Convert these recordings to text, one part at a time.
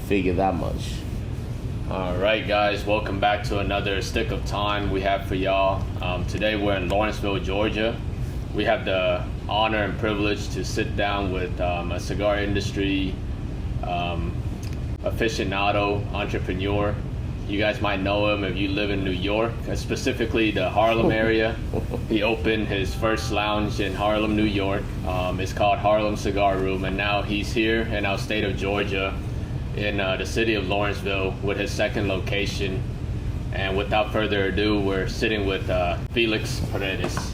figure that much. All right, guys, welcome back to another Stick of Time we have for y'all. Today we're in Lawrenceville, Georgia. We have the honor and privilege to sit down with a cigar industry aficionado, entrepreneur. You guys might know him if you live in New York, specifically the Harlem area. He opened his first lounge in Harlem, New York. It's called Harlem Cigar Room, and now he's here in our state of Georgia, in the city of Lawrenceville, with his second location. And without further ado, we're sitting with Felix Paredes.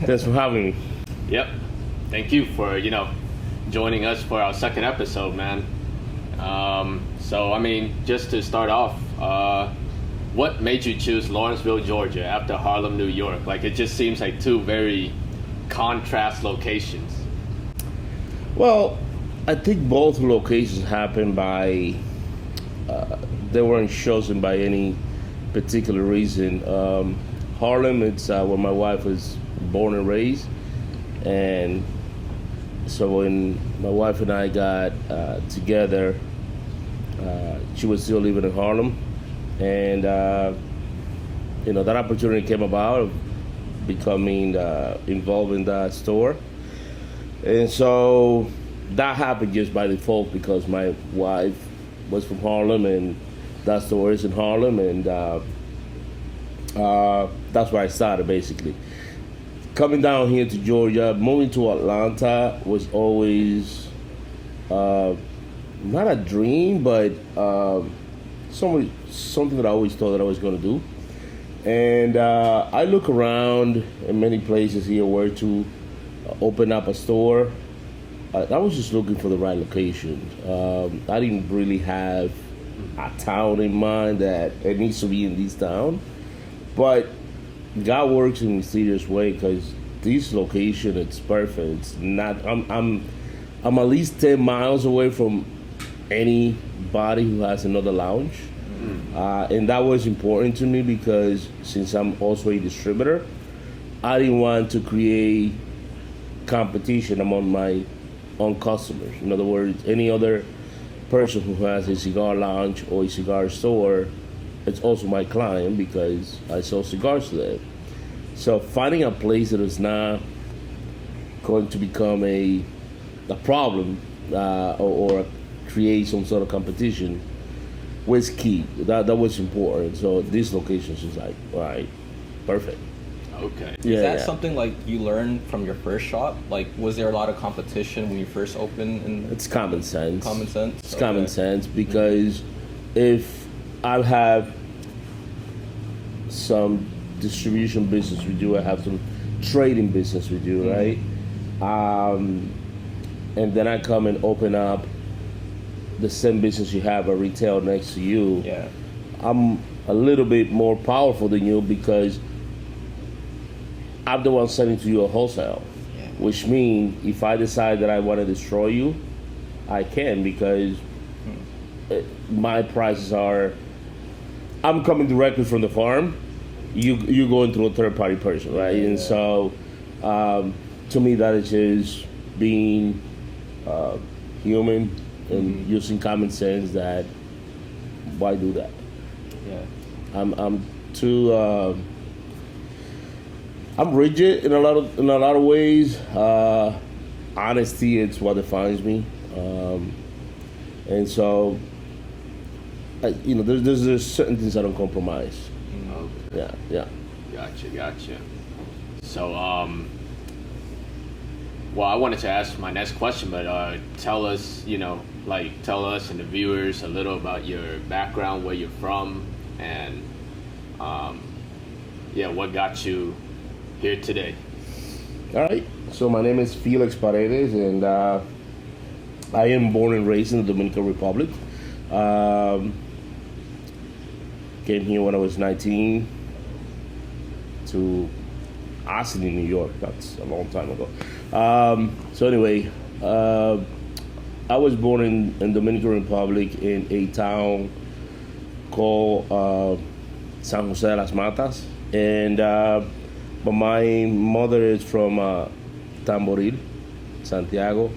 Thanks for having me. Yep. Thank you for, joining us for our second episode, man. So, just to start off, what made you choose Lawrenceville, Georgia after Harlem, New York? Like, it just seems like two very contrast locations. Well, I think both locations happened by, they weren't chosen by any particular reason. Harlem, it's where my wife was born and raised. And so when my wife and I got together, she was still living in Harlem. And, that opportunity came about of becoming involved in that store. And so that happened just by default because my wife was from Harlem and that store is in Harlem. And that's where I started, basically. Coming down here to Georgia, moving to Atlanta was always not a dream, but something that I always thought that I was going to do. And I look around in many places here where to open up a store. I was just looking for the right location. I didn't really have a town in mind that it needs to be in this town, but God works in a mysterious way because this location, it's perfect. It's not. I'm at least 10 miles away from anybody who has another lounge, and that was important to me because since I'm also a distributor, I didn't want to create competition among my own customers. In other words, any other person who has a cigar lounge or a cigar store, it's also my client because I sell cigars to them. So finding a place that is not going to become a problem or create some sort of competition was key. That was important. So this location is like, all right, perfect. Okay. Yeah, Is that something like you learned from your first shop? Like, was there a lot of competition when you first opened? It's common sense. Common sense? It's common sense because if I have some distribution business with you, I have some trading business with you, right? And then I come and open up the same business you have a retail next to you. Yeah. I'm a little bit more powerful than you because I'm the one selling to you a wholesale, which means if I decide that I want to destroy you, I can because my prices are, I'm coming directly from the farm, you going through a third party person, right? Yeah. And so to me that is just being human and using common sense that why do that? Yeah. I'm too I'm rigid in a lot of ways. Honesty, it's what defines me, and so there's certain things I don't compromise. Okay. Yeah. Gotcha. So, well, I wanted to ask my next question, but tell us and the viewers a little about your background, where you're from, and what got you here today. All right. So my name is Felix Paredes, and I am born and raised in the Dominican Republic. Came here when I was 19 to Austin, New York. That's a long time ago. So anyway, I was born in Dominican Republic in a town called San Jose de las Matas, and but my mother is from Tamboril, Santiago,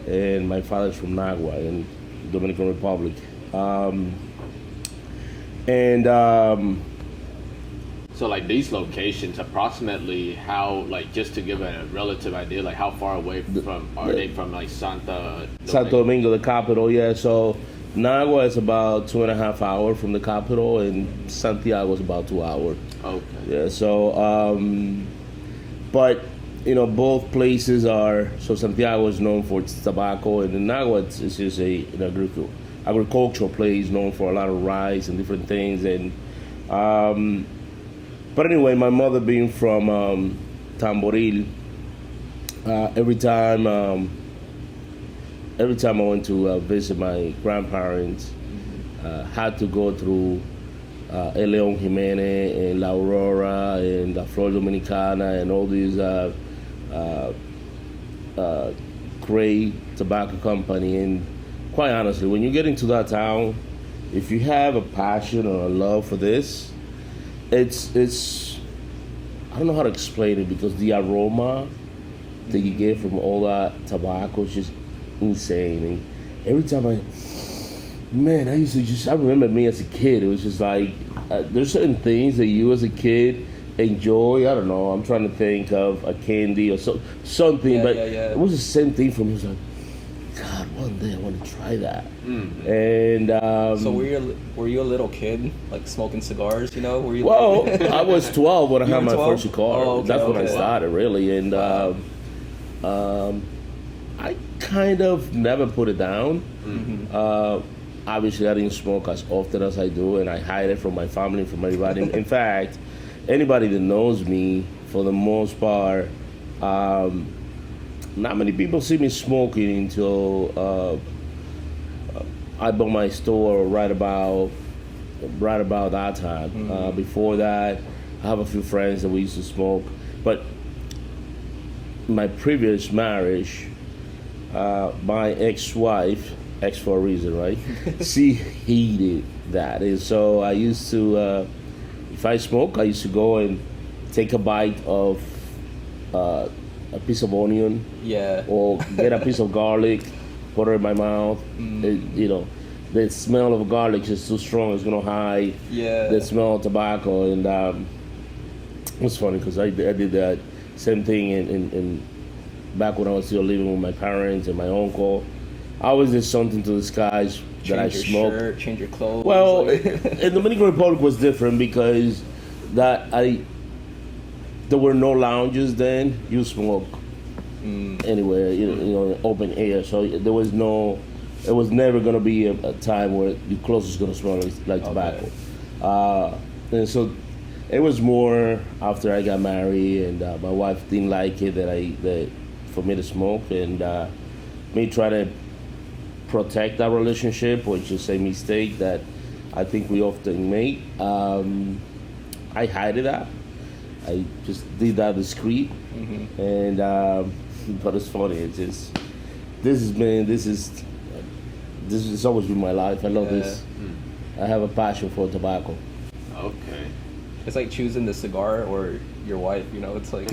and my father is from Nagua. And Dominican Republic. And So like these locations, approximately how, like just to give a relative idea, like how far away from are they from like Santo Domingo, the capital, yeah. So Nagua is about 2.5 hours from the capital, and Santiago is about 2 hours. Okay. Yeah. So, but both places are. So Santiago is known for its tobacco, and Nagua is just an agricultural place known for a lot of rice and different things. And but anyway, my mother being from Tamboril, every time I went to visit my grandparents, had to go through El León Jiménez and La Aurora and La Flor Dominicana and all these great tobacco company. And quite honestly, when you get into that town, if you have a passion or a love for this, it's I don't know how to explain it, because the aroma that you get from all that tobacco is just insane. And every time I remember me as a kid, it was just like there's certain things that you as a kid enjoy. I don't know, I'm trying to think of a candy or something, but it was the same thing for me. It was like, God, one day I want to try that. And so were you a little kid, like smoking cigars? Were you? Well, I was 12 when I had my 12? first cigar. Oh, okay, That's when I okay. started, really. And I kind of never put it down. Obviously, I didn't smoke as often as I do, and I hide it from my family, from everybody. In fact, anybody that knows me, for the most part, not many people see me smoking until I bought my store right about that time. Before that, I have a few friends that we used to smoke. But my previous marriage, my ex-wife, ex for a reason, right? She hated that. And so I used to, if I smoke, I used to go and take a bite of a piece of onion, or get a piece of garlic, put it in my mouth. The smell of garlic is too strong; it's gonna hide the smell of tobacco. And it was funny because I did that same thing in back when I was still living with my parents and my uncle. I always did something to disguise that I smoked. Change your shirt, change your clothes. Well, in Dominican Republic was different because there were no lounges then. You smoke anywhere, open air. So there was it was never going to be a time where your clothes is going to smell like tobacco. And so it was more after I got married, and my wife didn't like it that for me to smoke, and me try to protect that relationship, which is a mistake that I think we often make. I hide it out. I just did that discreet, and but it's funny. It's just this has always been my life. I love this. I have a passion for tobacco. Okay. It's like choosing the cigar or your wife. It's like.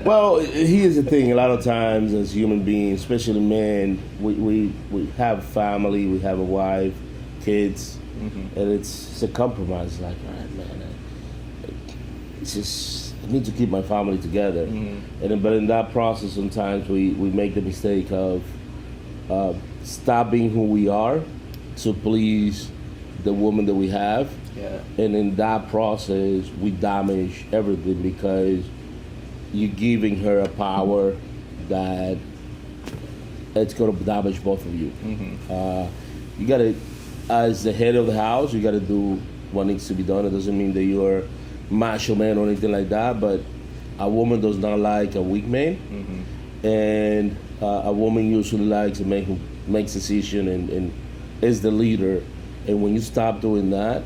Well, here's the thing. A lot of times, as human beings, especially men, we have family, we have a wife, kids, and it's a compromise. Like, all right, man, it's just I need to keep my family together. But in that process, sometimes we make the mistake of stop being who we are to please the woman that we have. And in that process, we damage everything because you're giving her a power that it's going to damage both of you. You got to, as the head of the house, you got to do what needs to be done. It doesn't mean that you're macho man or anything like that, but a woman does not like a weak man, and a woman usually likes a man who makes decision and is the leader. And when you stop doing that,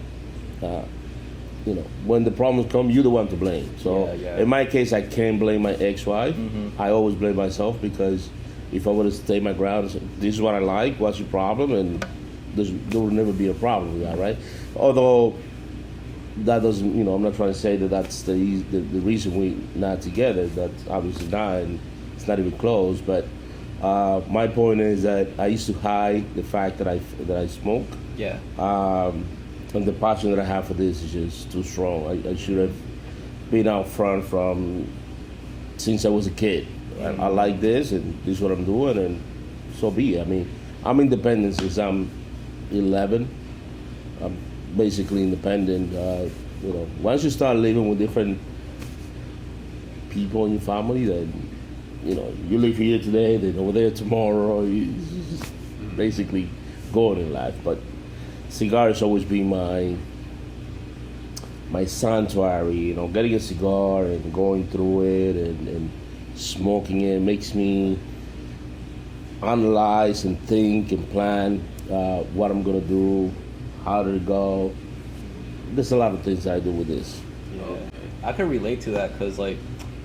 when the problems come, you're the one to blame. So in my case, I can't blame my ex-wife. I always blame myself, because if I would have stayed my ground and said, this is what I like, what's your problem? And there will never be a problem with that, right? Although that doesn't, I'm not trying to say that that's the reason we're not together. That's obviously not, and it's not even close. But My point is that I used to hide the fact that I smoke. Yeah. And the passion that I have for this is just too strong. I should have been out front from since I was a kid. I like this, and this is what I'm doing, and so be it. I mean, I'm independent since I'm 11. I'm basically independent. Once you start living with different people in your family, then you live here today, then over there tomorrow. It's just basically going in life. But cigar has always been my sanctuary. Getting a cigar and going through it and smoking it makes me analyze and think and plan what I'm gonna do, how to go. There's a lot of things I do with this. Yeah. I can relate to that because, all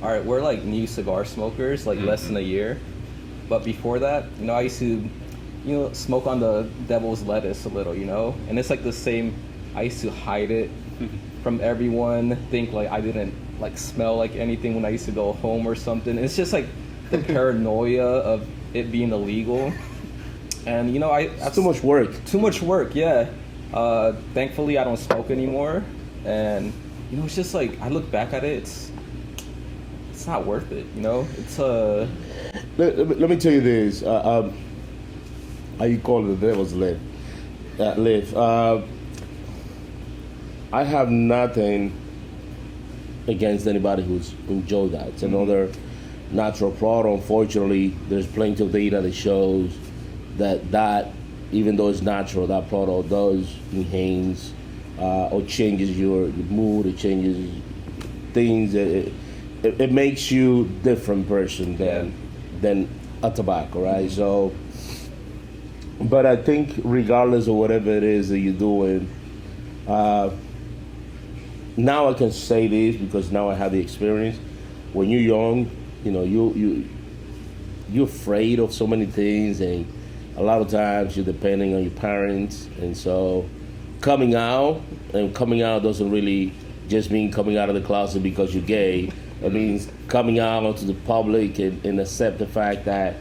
right, we're new cigar smokers, less than a year. But before that, I used to, smoke on the devil's lettuce a little, and it's the same. I used to hide it from everyone, think I didn't smell like anything when I used to go home or something. It's just the paranoia of it being illegal, and It's too much work. Too much work, yeah. Thankfully, I don't smoke anymore, and it's just I look back at it, it's not worth it. It's Let me tell you this. How you call it? The devil's live. I have nothing against anybody who's enjoyed that. It's another natural product. Unfortunately, there's plenty of data that shows that even though it's natural, that product does enhance or changes your mood. It changes things. It makes you different person than a tobacco, right? So, but I think regardless of whatever it is that you're doing, now I can say this because now I have the experience. When you're young, you're afraid of so many things, and a lot of times you're depending on your parents, and so coming out doesn't really just mean coming out of the closet because you're gay. It means coming out onto the public and accept the fact that,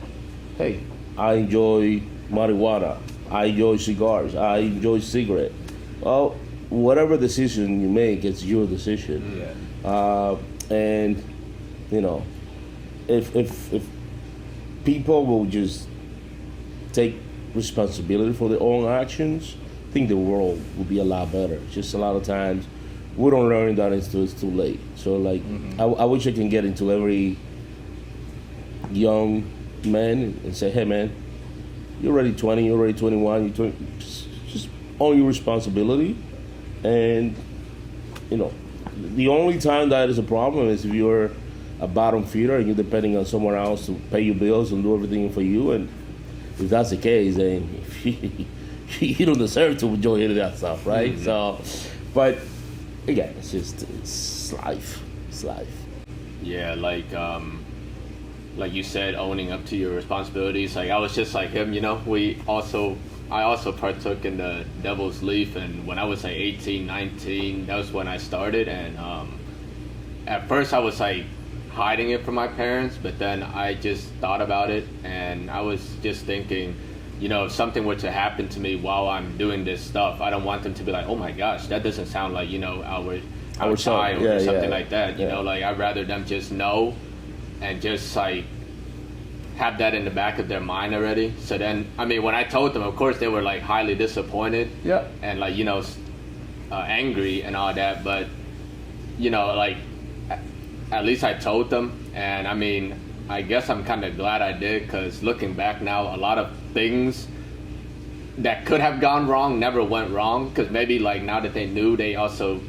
hey, I enjoy marijuana, I enjoy cigars, I enjoy cigarette. Well, whatever decision you make, it's your decision. Yeah. And if people will just take responsibility for their own actions, I think the world will be a lot better. Just a lot of times we don't learn that until it's too late. So I wish I can get into every young man and say, hey man, you're already 20, you're already 21, just own your responsibility. And the only time that is a problem is if you're a bottom feeder and you're depending on someone else to pay your bills and do everything for you. And if that's the case, then you don't deserve to enjoy any of that stuff, right? Mm-hmm. So, but again, it's life. It's life. Yeah, like you said, owning up to your responsibilities. I was just like him, I also partook in the Devil's Leaf, and when I was 18, 19, that was when I started. And at first I was hiding it from my parents, but then I just thought about it, and I was just thinking, if something were to happen to me while I'm doing this stuff, I don't want them to be like, oh my gosh, that doesn't sound like our child or something like that. I'd rather them just know and just have that in the back of their mind already. So then, when I told them, of course they were highly disappointed, and angry and all that. But at least I told them, and I guess I'm kind of glad I did, because looking back now, a lot of things that could have gone wrong never went wrong, because maybe now that they knew, they also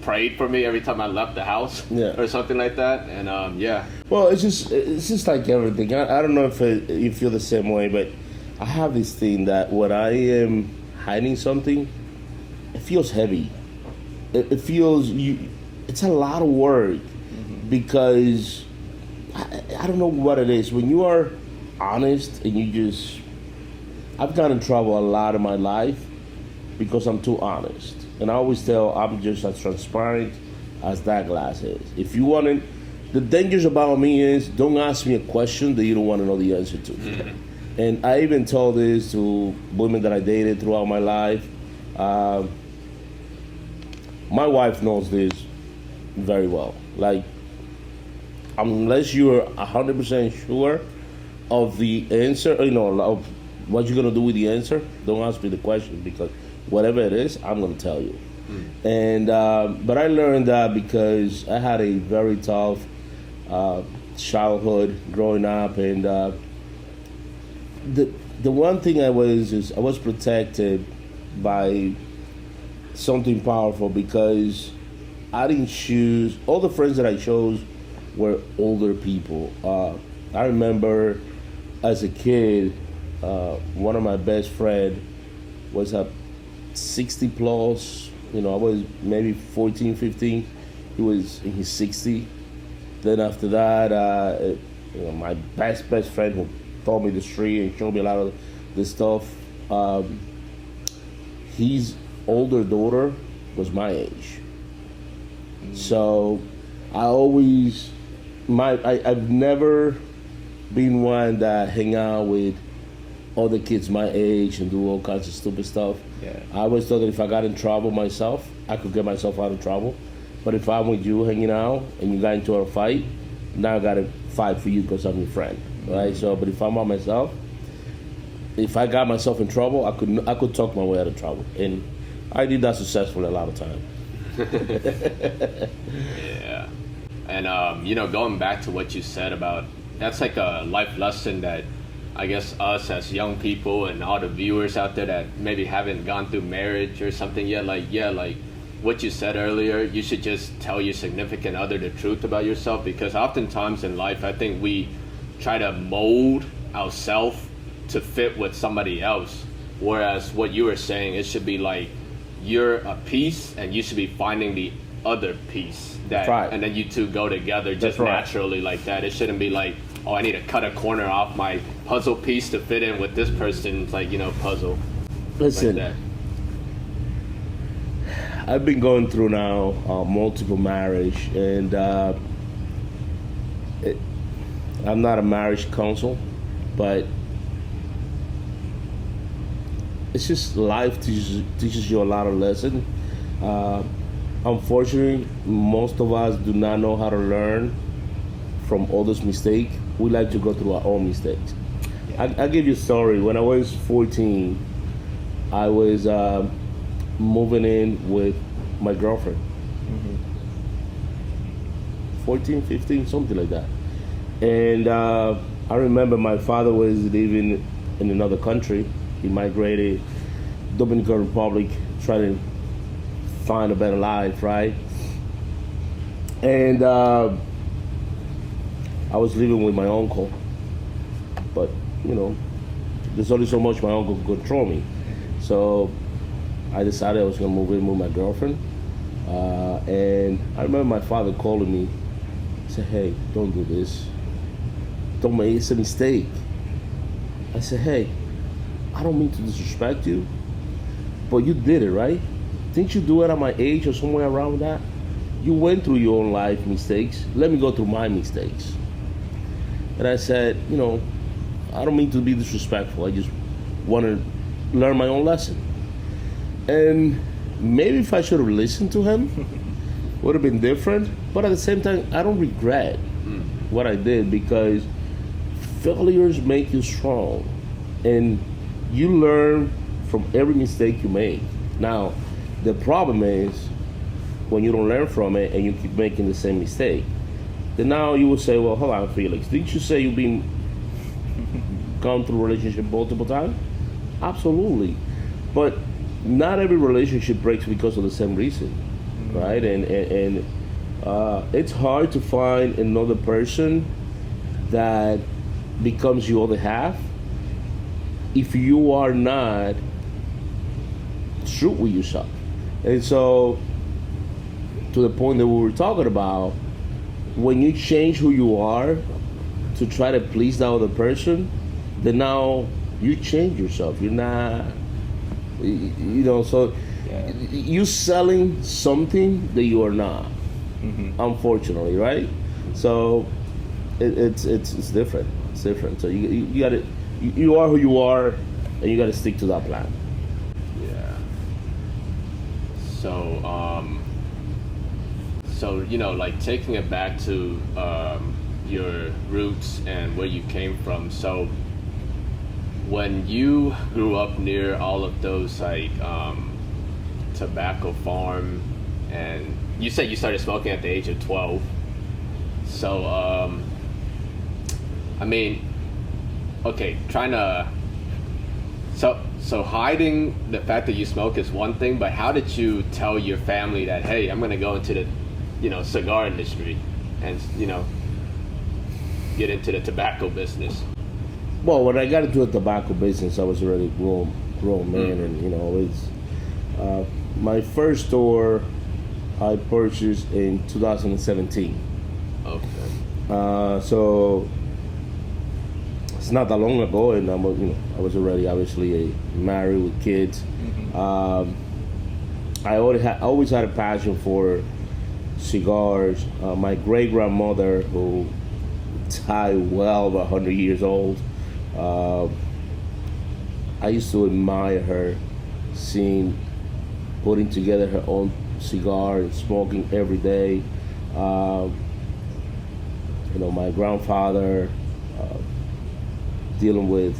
prayed for me every time I left the house or something like that. And well, it's just like everything. I don't know if you feel the same way, but I have this thing that when I am hiding something, it feels heavy. It feels it's a lot of work, because I don't know what it is. When you are honest and I've gotten in trouble a lot in my life because I'm too honest. And I always tell, I'm just as transparent as that glass is. If you want it, The dangers about me is don't ask me a question that you don't want to know the answer to. And I even told this to women that I dated throughout my life. My wife knows this very well. Like, unless you're 100% sure of the answer, of what you're gonna do with the answer, don't ask me the question, because whatever it is, I'm gonna tell you. And but I learned that because I had a very tough childhood growing up, and the one thing I was protected by something powerful, because I didn't choose. All the friends that I chose were older people. I remember as a kid, one of my best friend was a 60 plus. I was maybe 14, 15. He was in his 60. Then after that, my best friend who taught me the street and showed me a lot of this stuff, his older daughter was my age. So I've never been one that hang out with other kids my age and do all kinds of stupid stuff. Yeah. I always thought that if I got in trouble myself, I could get myself out of trouble. But if I'm with you hanging out and you got into a fight, now I got to fight for you because I'm your friend, right? So, but if I'm by myself, if I got myself in trouble, I could talk my way out of trouble, and I did that successfully a lot of times. Yeah. And, going back to what you said about, that's like a life lesson that I guess us as young people and all the viewers out there that maybe haven't gone through marriage or something yet, like what you said earlier, you should just tell your significant other the truth about yourself, because oftentimes in life, I think we try to mold ourselves to fit with somebody else. Whereas what you were saying, it should be like you're a piece and you should be finding the other piece right. And then you two go together just naturally like that. It shouldn't be like, oh, I need to cut a corner off my puzzle piece to fit in with this person's puzzle. Listen, like that. I've been going through now multiple marriage, and I'm not a marriage counsel, but it's just life teaches you a lot of lessons. Unfortunately, most of us do not know how to learn from others' mistakes. We like to go through our own mistakes. Yeah. I'll give you a story. When I was 14, I was moving in with my girlfriend. 14, 15, something like that. And I remember my father was living in another country. He migrated Dominican Republic, trying to find a better life, right? And I was living with my uncle, but there's only so much my uncle could control me. So I decided I was gonna move in with my girlfriend. And I remember my father calling me, said, "Hey, don't do this. Don't make it. It's a mistake." I said, "Hey, I don't mean to disrespect you, but you did it, right? Didn't you do it at my age or somewhere around that? You went through your own life mistakes. Let me go through my mistakes." And I said, I don't mean to be disrespectful. I just want to learn my own lesson. And maybe if I should have listened to him, would have been different. But at the same time, I don't regret what I did, because failures make you strong. And you learn from every mistake you make. Now, the problem is when you don't learn from it and you keep making the same mistake. Then now you will say, well, hold on, Felix, didn't you say you've been gone through a relationship multiple times? Absolutely. But not every relationship breaks because of the same reason, right? And it's hard to find another person that becomes your other half if you are not true with yourself. And so, to the point that we were talking about, when you change who you are to try to please that other person, then now you change yourself. You're not, so you're selling something that you are not, unfortunately, right? So it's different. It's different. So you got to you are who you are, and you got to stick to that plan. Yeah. So you know, like taking it back to your roots and where you came from. So when you grew up near all of those like tobacco farm, and you said you started smoking at the age of 12. So I mean, okay, trying to. So hiding the fact that you smoke is one thing, but how did you tell your family that, hey, I'm gonna go into the, you know, cigar industry, and you know, get into the tobacco business? Well, when I got into the tobacco business, I was already a grown man, and you know, it's my first store I purchased in 2017. Okay. So it's not that long ago, and I was already obviously married with kids. I always had a passion for cigars. My great grandmother, who died well over 100 years old, I used to admire her, putting together her own cigar and smoking every day. My grandfather dealing with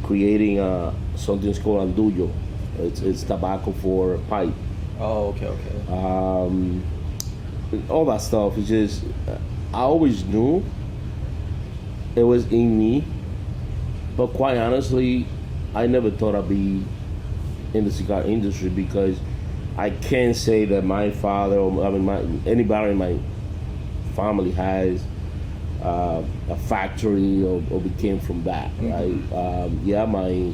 creating something called andullo. It's tobacco for pipe. Oh, okay. All that stuff is just, I always knew it was in me, but quite honestly, I never thought I'd be in the cigar industry, because I can't say that my father, anybody in my family has a factory or became from that, right? My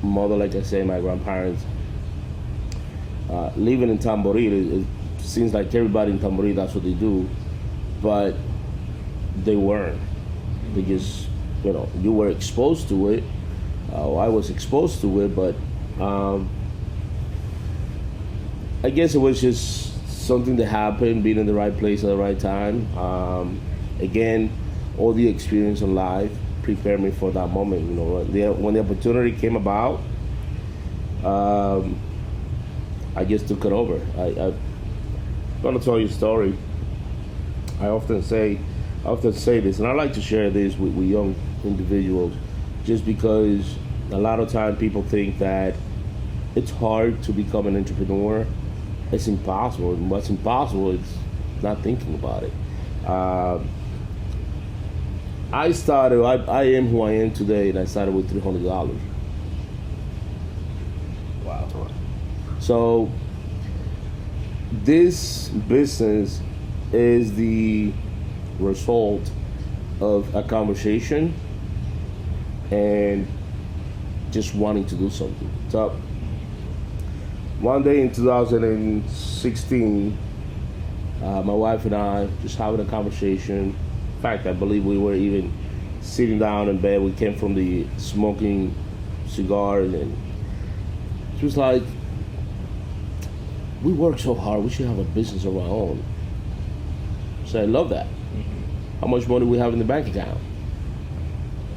mother, like I say, my grandparents, living in Tamboril, it seems like everybody in Tamboril, that's what they do, but they weren't. They just, you were exposed to it. I was exposed to it, but I guess it was just something that happened, being in the right place at the right time. Again, all the experience in life prepared me for that moment. When the opportunity came about, I just took it over. I'm gonna tell you a story. I often say this, and I like to share this with young individuals, just because a lot of time people think that it's hard to become an entrepreneur. It's impossible. And what's impossible is not thinking about it. I am who I am today, and I started with $300. Wow. So this business is the result of a conversation and just wanting to do something. So one day in 2016, my wife and I just having a conversation. In fact, I believe we were even sitting down in bed. We came from the smoking cigars, and she was like, we work so hard, we should have a business of our own. So I love that. How much money we have in the bank account?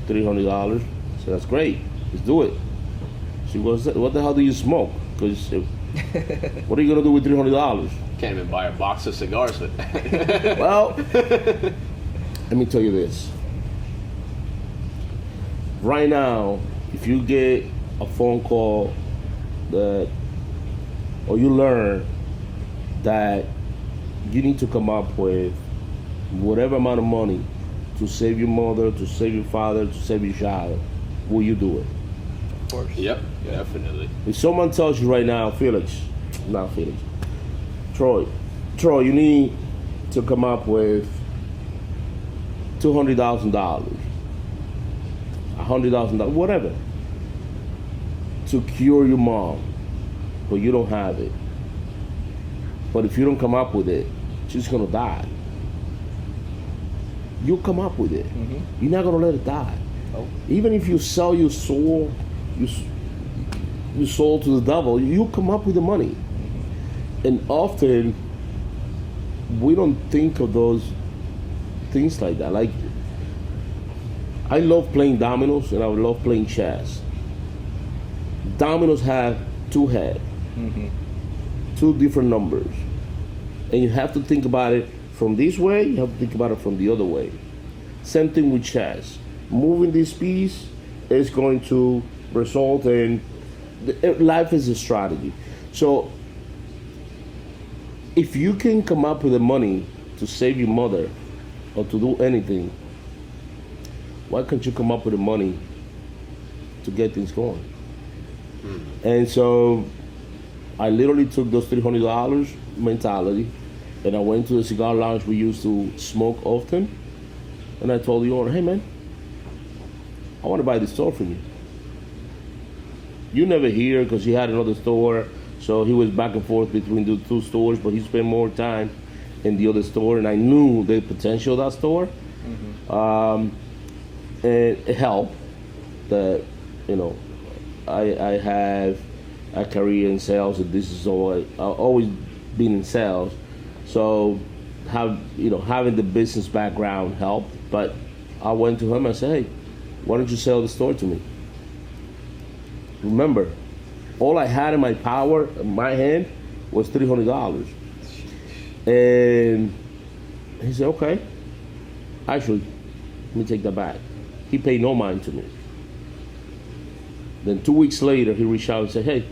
$300. So that's great. Let's do it. She goes, what the hell do you smoke? Because what are you gonna do with $300? Can't even buy a box of cigars with that. Well, let me tell you this. Right now, if you get a phone call or you learn that you need to come up with whatever amount of money to save your mother, to save your father, to save your child, will you do it? Of course. Yep, definitely. If someone tells you right now, Troy, you need to come up with $200,000, $100,000, whatever, to cure your mom, but you don't have it. But if you don't come up with it, she's gonna die. You'll come up with it. You're not gonna let it die. Oh. Even if you sell your soul, your soul to the devil, you'll come up with the money. And often we don't think of those things like that. Like, I love playing dominoes and I love playing chess. Dominoes have two heads, two different numbers. And you have to think about it from this way, you have to think about it from the other way. Same thing with chess. Moving this piece is going to result in, life is a strategy. So if you can come up with the money to save your mother or to do anything, why can't you come up with the money to get things going? And so I literally took those $300 mentality and I went to the cigar lounge we used to smoke often, and I told the owner, hey man, I want to buy this store from you. You never here because he had another store, so he was back and forth between the two stores, but he spent more time in the other store, and I knew the potential of that store. And it helped that, you know, I have a career in sales, and this is all I've always been in sales. So having the business background helped. But I went to him and said, hey, why don't you sell the store to me? Remember, all I had in my power, in my hand, was $300. And he said, okay. Actually, let me take that back. He paid no mind to me. Then 2 weeks later, he reached out and said, hey,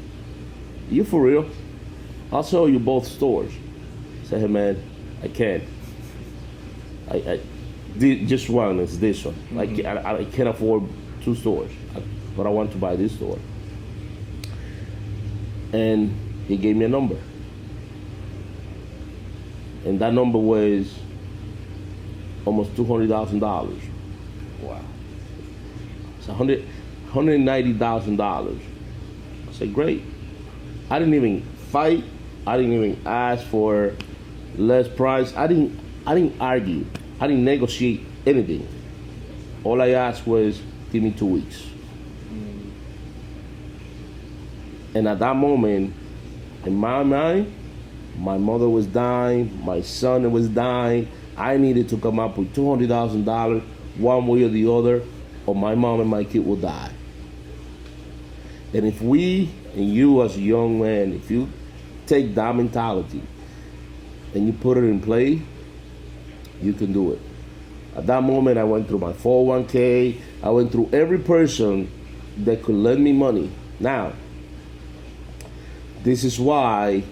you for real? I'll sell you both stores. I said, hey man, I can't. I did just one, it's this one. I can't afford two stores, but I want to buy this store. And he gave me a number. And that number was almost $200,000. Wow. It's $190,000. I said, great. I didn't even fight. I didn't even ask for less price. I didn't argue. I didn't negotiate anything. All I asked was, give me 2 weeks. And at that moment, in my mind, my mother was dying, my son was dying. I needed to come up with $200,000 one way or the other, or my mom and my kid will die. And if we, and you as a young man, if you take that mentality and you put it in play, you can do it. At that moment, I went through my 401k. I went through every person that could lend me money. Now, this is why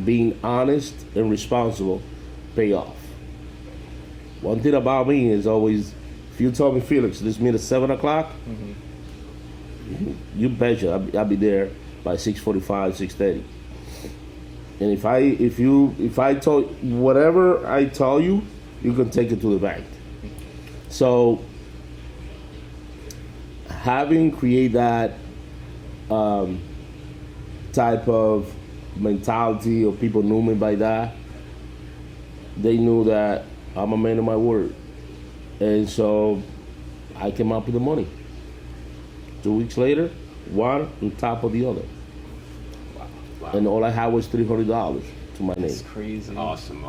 being honest and responsible pay off. One thing about me is always, if you tell me, Felix, let's meet at 7 o'clock, you betcha I'll be there by 6:45, 6:30. And if I told whatever I tell you, you can take it to the bank. So having create that type of mentality, or people knew me by that, they knew that I'm a man of my word. And so I came up with the money. 2 weeks later, one on top of the other. Wow. And all I had was $300 to my name. That's crazy. Awesome.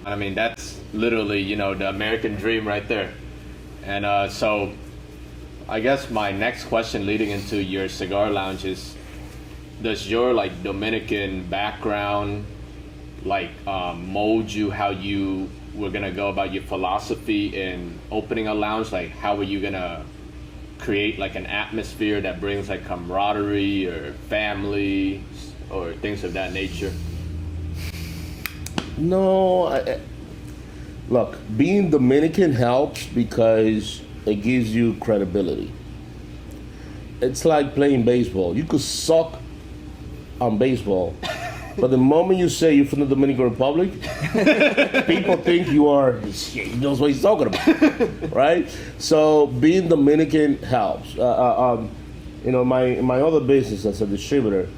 I mean, that's literally, the American dream right there. And so I guess my next question leading into your cigar lounge is, does your Dominican background mold you how you were gonna go about your philosophy in opening a lounge? How were you gonna create an atmosphere that brings camaraderie or family or things of that nature? No, look, being Dominican helps because it gives you credibility. It's like playing baseball. You could suck on baseball, but the moment you say you're from the Dominican Republic, people think he knows what he's talking about, right? So being Dominican helps. My other business as a distributor,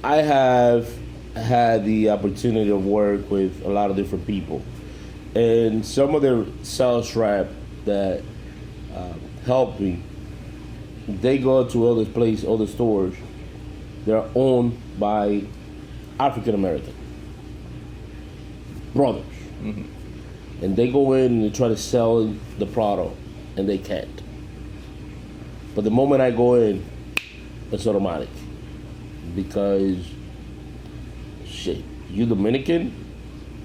I have had the opportunity to work with a lot of different people, and some of the sales rep that help me, they go to other stores. They're owned by African American brothers. And they go in and they try to sell the product, and they can't. But the moment I go in, it's automatic. Because, shit, you Dominican,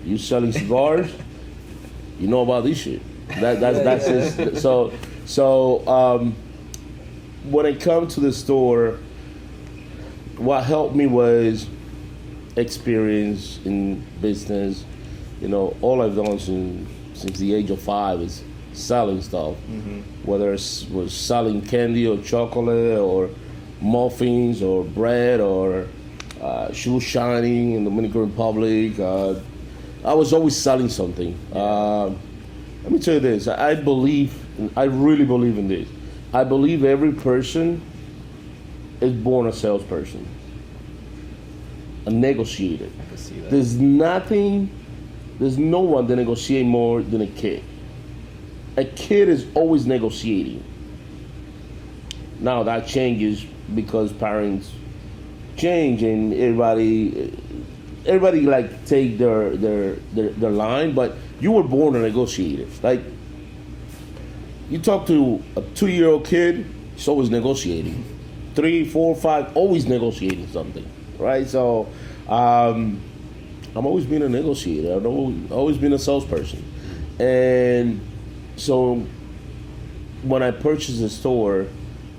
you selling cigars, you know about this shit. That's just, so when it comes to the store, what helped me was experience in business. You know, all I've done since the age of 5 is selling stuff, whether it was selling candy or chocolate or muffins or bread or shoe shining in the Dominican Republic. I was always selling something. Let me tell you this, I really believe in this. I believe every person is born a salesperson, a negotiator. I can see that. There's no one that negotiates more than a kid. A kid is always negotiating. Now that changes because parents change and everybody like take their line, but you were born a negotiator. Like, you talk to a 2-year-old kid, he's always negotiating. 3, 4, 5, always negotiating something, right? So I'm always been a negotiator. I've always been a salesperson. And so when I purchased the store,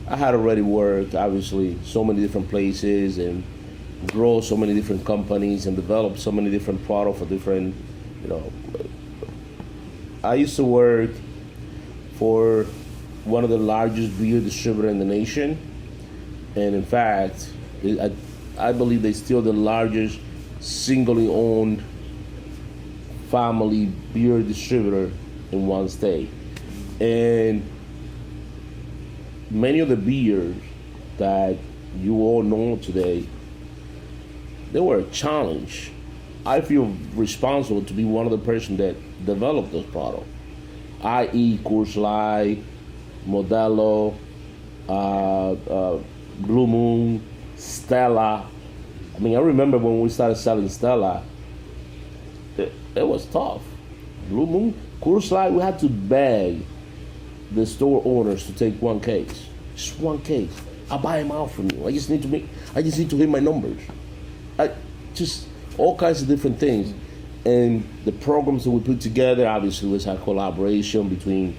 I had already worked, obviously, so many different places and grow so many different companies and develop so many different products for different, I used to work for one of the largest beer distributors in the nation. And in fact, I believe they're still the largest singly owned family beer distributor in one state. And many of the beers that you all know today, they were a challenge. I feel responsible to be one of the person that developed those products, i.e. Coors Light, Modelo, Blue Moon, Stella. I mean, I remember when we started selling Stella, it was tough. Blue Moon, Coors Light, we had to beg the store owners to take one case, just one case. I'll buy them out from you. I just need to hit my numbers. Just all kinds of different things. And the programs that we put together, obviously, was a collaboration between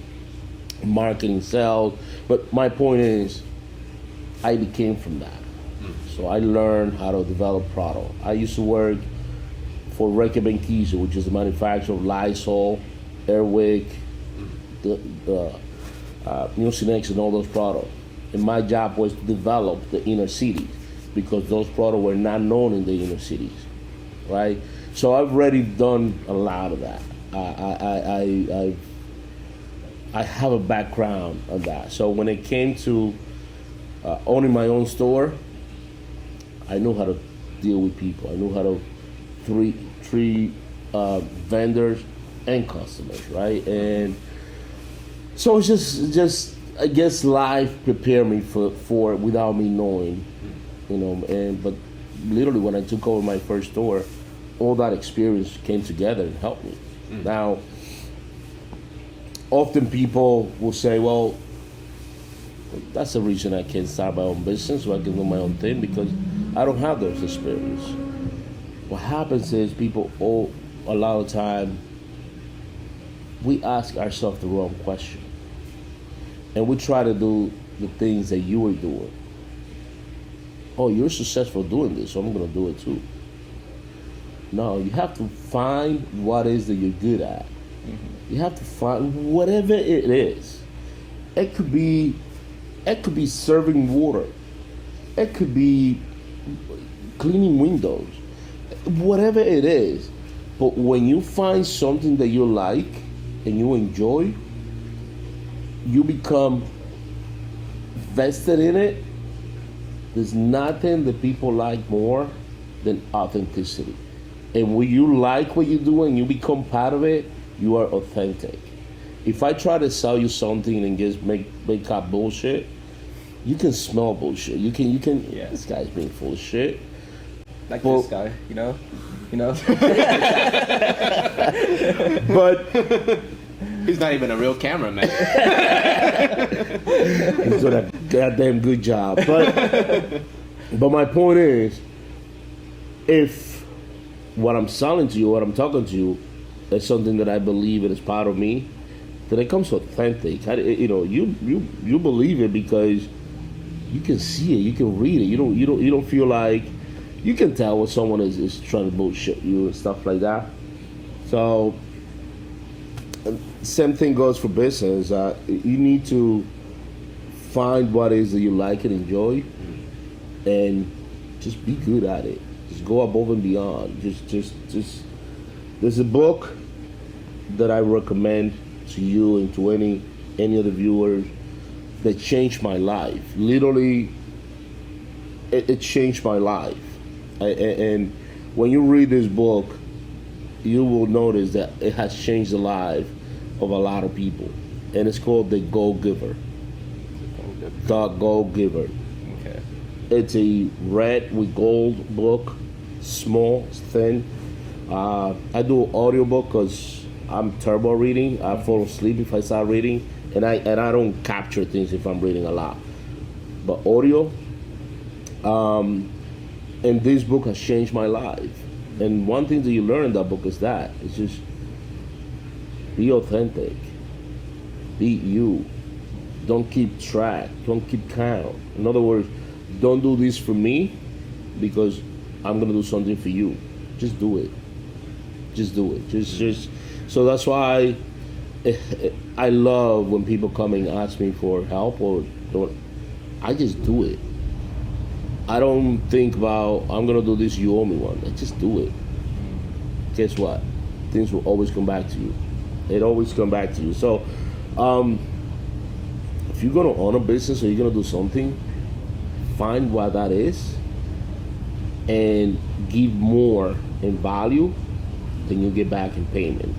marketing, sales. But my point is, I became from that. So I learned how to develop product. I used to work for Reckitt Benckiser, which is the manufacturer of Lysol, Airwick, the Mucinex, and all those products. And my job was to develop the inner cities, because those products were not known in the inner cities, right? So I've already done a lot of that. I have a background on that. So when it came to owning my own store, I know how to deal with people. I know how to treat vendors and customers, right? And so it's just I guess life prepared me for it without me knowing, but literally when I took over my first store, all that experience came together and helped me. Now, often people will say, well, that's the reason I can't start my own business, so I can do my own thing, because I don't have those experience. What happens is people, a lot of time, we ask ourselves the wrong question. And we try to do the things that you were doing. Oh, you're successful doing this, so I'm going to do it too. No, you have to find what is that you're good at. You have to find whatever it is. It could be serving water. It could be cleaning windows. Whatever it is. But when you find something that you like and you enjoy, you become vested in it. There's nothing that people like more than authenticity. And when you like what you do and you become part of it, you are authentic. If I try to sell you something and just make up bullshit, you can smell bullshit. You can. Yeah. This guy's being full of shit. Like this guy, You know. But He's not even a real cameraman. he's doing a goddamn good job. But my point is, if what I'm selling to you, what I'm talking to you, is something that I believe it is part of me, then it comes authentic. You believe it because you can see it, you can read it. You don't feel like you can tell when someone is trying to bullshit you and stuff like that. So same thing goes for business. You need to find what it is that you like and enjoy, and just be good at it. Just go above and beyond. Just. There's a book that I recommend to you and to any of the viewers that changed my life. Literally, it changed my life. And when you read this book, you will notice that it has changed the life of a lot of people. And it's called The Go-Giver. The Go-Giver. Okay. It's a red with gold book, small, thin. I do audiobook because I'm terrible reading. I fall asleep if I start reading, and I don't capture things if I'm reading a lot. But audio, and this book has changed my life. And one thing that you learn in that book is that it's just be authentic, be you. Don't keep track. Don't keep count. In other words, don't do this for me because I'm gonna do something for you. Just do it. Just do it. Just. So that's why I love when people come and ask me for help or I just do it. I don't think about I'm gonna do this. You owe me one. I just do it. Guess what? Things will always come back to you. It always come back to you. So, if you're gonna own a business or you're gonna do something, find what that is and give more in value than you get back in payment.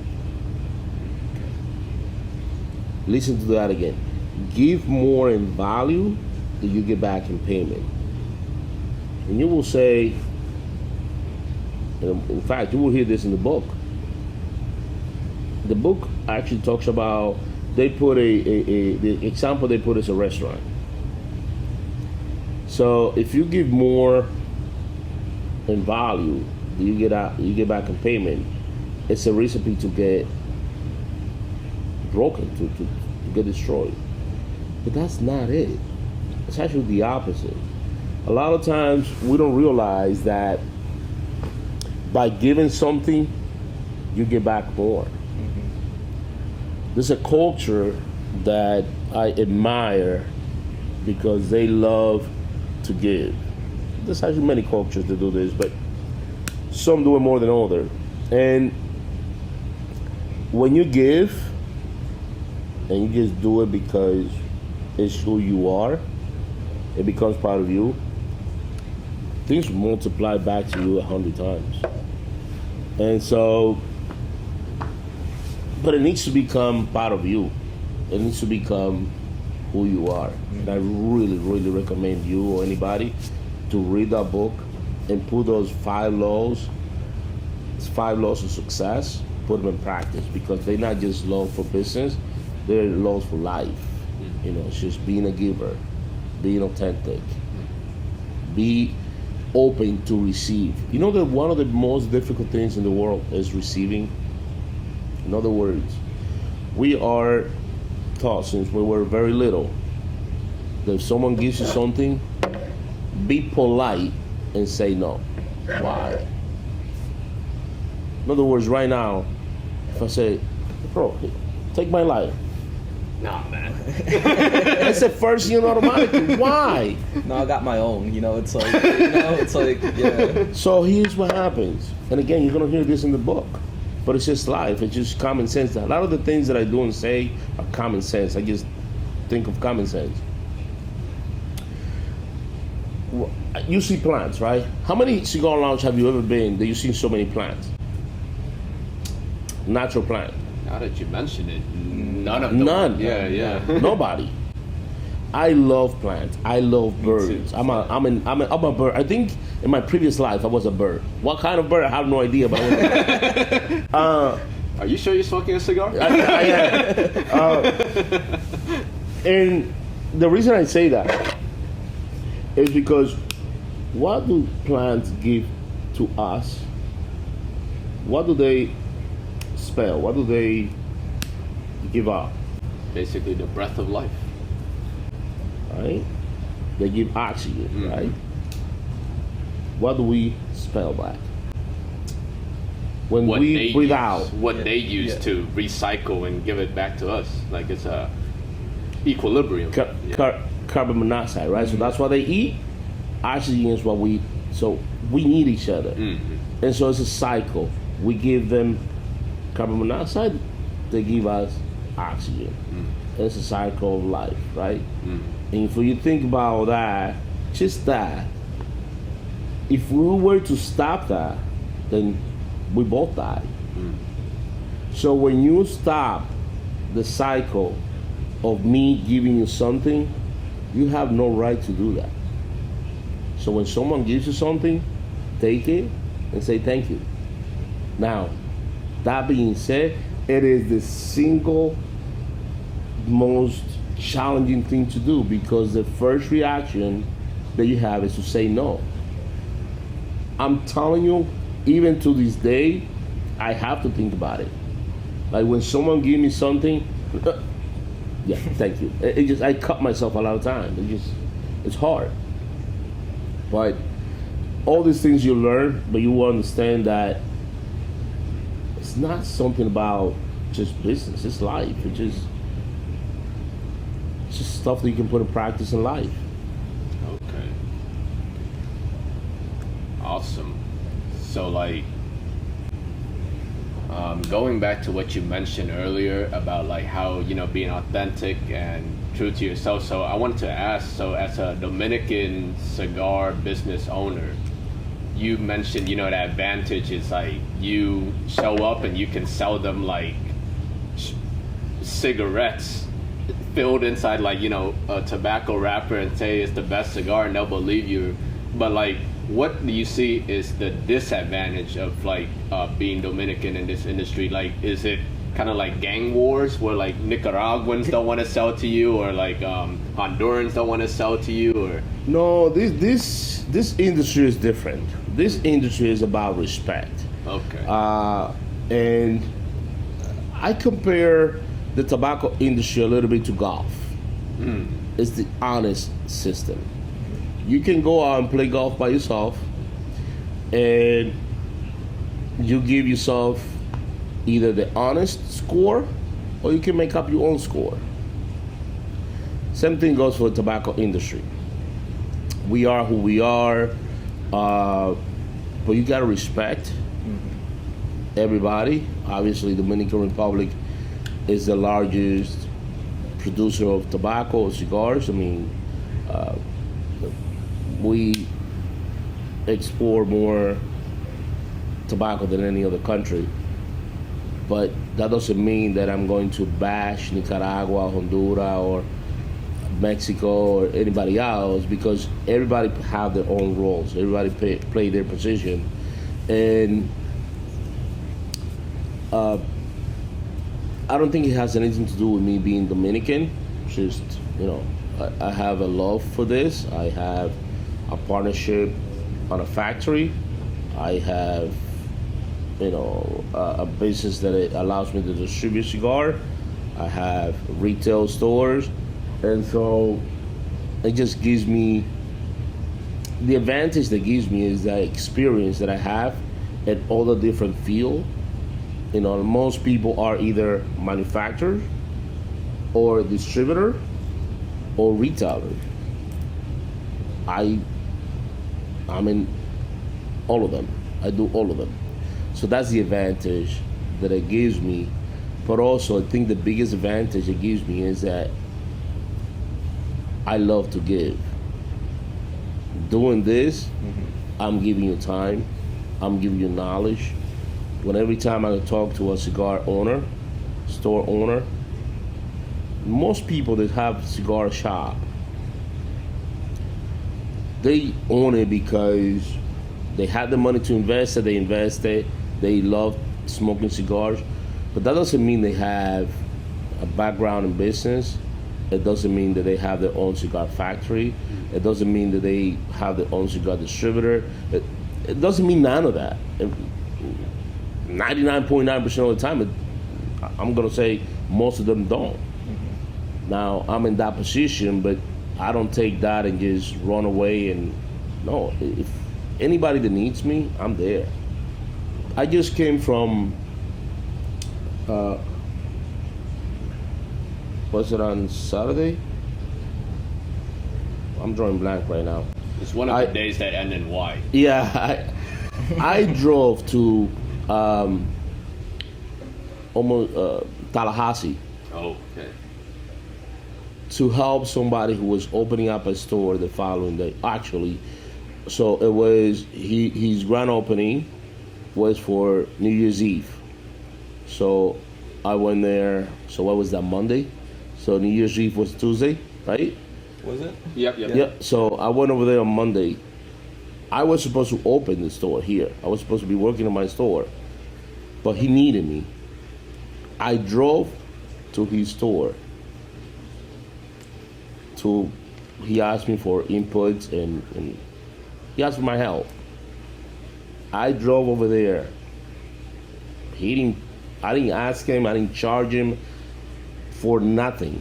Listen to that again. Give more in value than you get back in payment. And you will say, in fact, you will hear this in the book. The book actually talks about, they put the example they put is a restaurant. So if you give more in value, you get back in payment. It's a recipe to get broken, to get destroyed. But that's not it. It's actually the opposite. A lot of times we don't realize that by giving something, you get back more. There's a culture that I admire because they love to give. There's actually many cultures that do this, but some do it more than others. And when you give, and you just do it because it's who you are, it becomes part of you, things multiply back to you 100 times. And so, but it needs to become part of you. It needs to become who you are. And I really, really recommend you or anybody to read that book and put those 5 laws of success, put them in practice, because they're not just laws for business, they're laws for life. It's just being a giver, being authentic, be open to receive. You know that one of the most difficult things in the world is receiving? In other words, we are taught since we were very little that if someone gives you something, be polite and say no. Why? In other words, right now, if I say, bro, take my lighter. Nah, man. That's the first thing automatically. Why? No, I got my own. It's like, yeah. So here's what happens. And again, you're going to hear this in the book. But it's just life. It's just common sense. A lot of the things that I do and say are common sense. I just think of common sense. You see plants, right? How many cigar lounge have you ever been that you've seen so many plants? Natural plant. Now that you mention it, none of them. None. Yeah. Nobody. I love plants. I love too. birds. I'm a bird. I think in my previous life I was a bird. What kind of bird? I have no idea. But Are you sure you're smoking a cigar? I am. And the reason I say that is because what do plants give to us? What do they spell? What do they give up? Basically, the breath of life. Right? They give oxygen, right? What do we spell back? When we breathe out. What they use to recycle and give it back to us. Like it's a equilibrium. Carbon monoxide, right? So that's what they eat. Oxygen is what we, so we need each other. And so it's a cycle. We give them carbon monoxide, they give us oxygen. It's a cycle of life, right? And if you think about that, just that, if we were to stop that, then we both die. So when you stop the cycle of me giving you something, you have no right to do that. So when someone gives you something, take it and say thank you. Now, that being said, it is the single most challenging thing to do because the first reaction that you have is to say no. I'm telling you, even to this day, I have to think about it. Like when someone gives me something, yeah, thank you. I cut myself a lot of times. It's hard. But all these things you learn, but you will understand that it's not something about just business. It's life. It's just stuff that you can put in practice in life. Okay. Awesome. So like, going back to what you mentioned earlier about like how, you know, being authentic and true to yourself. So I wanted to ask, so as a Dominican cigar business owner, you mentioned, you know, the advantage is like you show up and you can sell them like cigarettes filled inside like, you know, a tobacco wrapper and say it's the best cigar and they'll believe you. But like, what do you see is the disadvantage of like being Dominican in this industry? Like, is it kind of like gang wars where like Nicaraguans don't want to sell to you, or like Hondurans don't want to sell to you, or? No, this industry is different. This industry is about respect. Okay. And I compare the tobacco industry a little bit to golf. It's the honest system. You can go out and play golf by yourself, and you give yourself either the honest score, or you can make up your own score. Same thing goes for the tobacco industry. We are who we are, but you gotta respect everybody. Obviously, Dominican Republic is the largest producer of tobacco, cigars. I mean, we export more tobacco than any other country. But that doesn't mean that I'm going to bash Nicaragua, Honduras, or Mexico, or anybody else, because everybody have their own roles. Everybody play their position. And I don't think it has anything to do with me being Dominican. Just, you know, I have a love for this. I have a partnership on a factory. I have, you know, a business that it allows me to distribute cigar. I have retail stores, and so it just gives me the advantage that gives me is the experience that I have at all the different fields. You know, most people are either manufacturer or distributor or retailer. I'm in all of them. I do all of them. So that's the advantage that it gives me. But also, I think the biggest advantage it gives me is that I love to give. Doing this, I'm giving you time. I'm giving you knowledge. When every time I talk to a cigar owner, store owner, most people that have cigar shop they own it because they had the money to invest it. They invested. They love smoking cigars, but that doesn't mean they have a background in business. It doesn't mean that they have their own cigar factory. It doesn't mean that they have their own cigar distributor. It doesn't mean none of that. 99.9% of the time, I'm gonna say most of them don't. Now I'm in that position, but I don't take that and just run away. And no, if anybody that needs me, I'm there. I just came from. Was it on Saturday? I'm drawing blank right now. It's one of the days that end in Y. Yeah, I drove to almost Tallahassee. Oh, okay. To help somebody who was opening up a store the following day. Actually, so it was his grand opening was for New Year's Eve. So I went there. So what was that, Monday? So New Year's Eve was Tuesday, right? Was it? Yep. Yeah. So I went over there on Monday. I was supposed to open the store here. I was supposed to be working in my store, but he needed me. I drove to his store. He asked me for inputs and he asked for my help. I drove over there. I didn't ask him, I didn't charge him for nothing.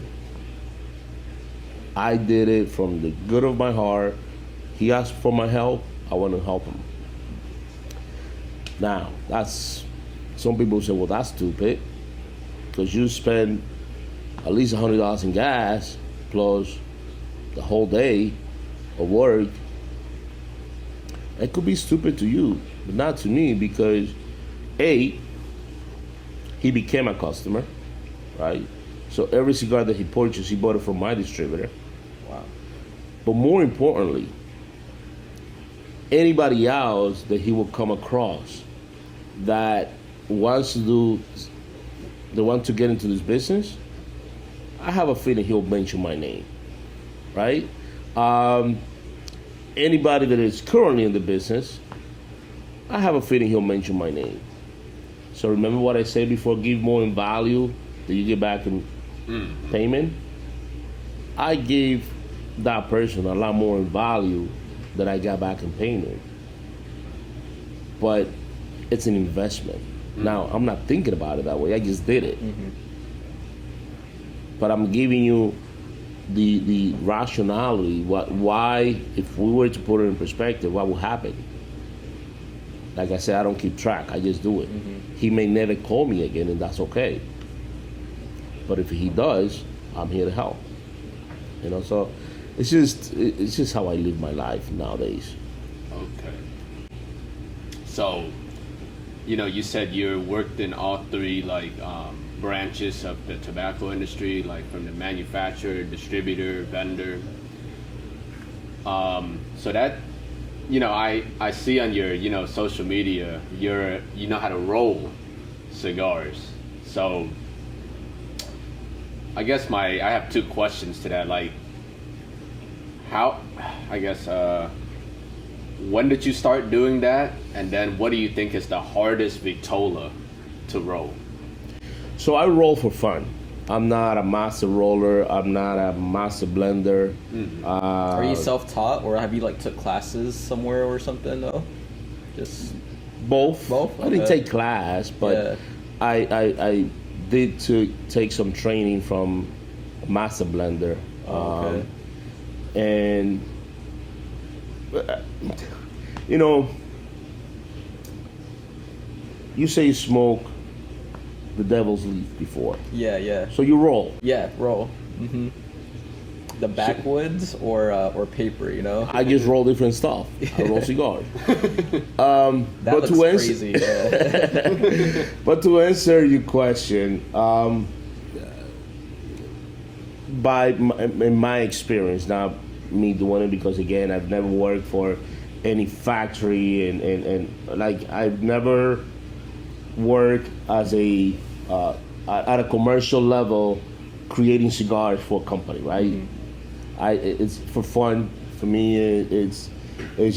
I did it from the good of my heart. He asked for my help, I want to help him. Now, some people say, well, that's stupid, because you spend at least $100 in gas plus the whole day of work. It could be stupid to you, but not to me, because A, he became a customer, right? So every cigar that he purchased, he bought it from my distributor. Wow. But more importantly, anybody else that he will come across that wants to get into this business, I have a feeling he'll mention my name, right? Anybody that is currently in the business, I have a feeling he'll mention my name. So remember what I said before, give more in value that you get back in payment? I gave that person a lot more in value than I got back in payment. But it's an investment. Now, I'm not thinking about it that way. I just did it. But I'm giving you the rationality, why, if we were to put it in perspective, what will happen. Like I said, I don't keep track. I just do it. He may never call me again, and that's okay. But if he does, I'm here to help. So it's just how I live my life nowadays. Okay. So, you said you worked in all three branches of the tobacco industry, like from the manufacturer, distributor, vendor. So that, I see on your, social media, you know how to roll cigars. So I guess I have two questions to that. Like, when did you start doing that? And then what do you think is the hardest Vitola to roll? So I roll for fun. I'm not a master roller. I'm not a master blender. Are you self-taught, or have you took classes somewhere or something? No, just both. Both. I didn't take class, but Yeah. I did take some training from a master blender. Okay. And you say you smoke the devil's leaf before. Yeah. So you roll. Yeah, roll. The backwoods or paper, I just roll different stuff. I roll cigars. That but looks crazy. Yeah. But to answer your question, in my experience, not me doing it, because again, I've never worked for any factory and I've never worked as at a commercial level creating cigars for a company, right? It's for fun, For me, it's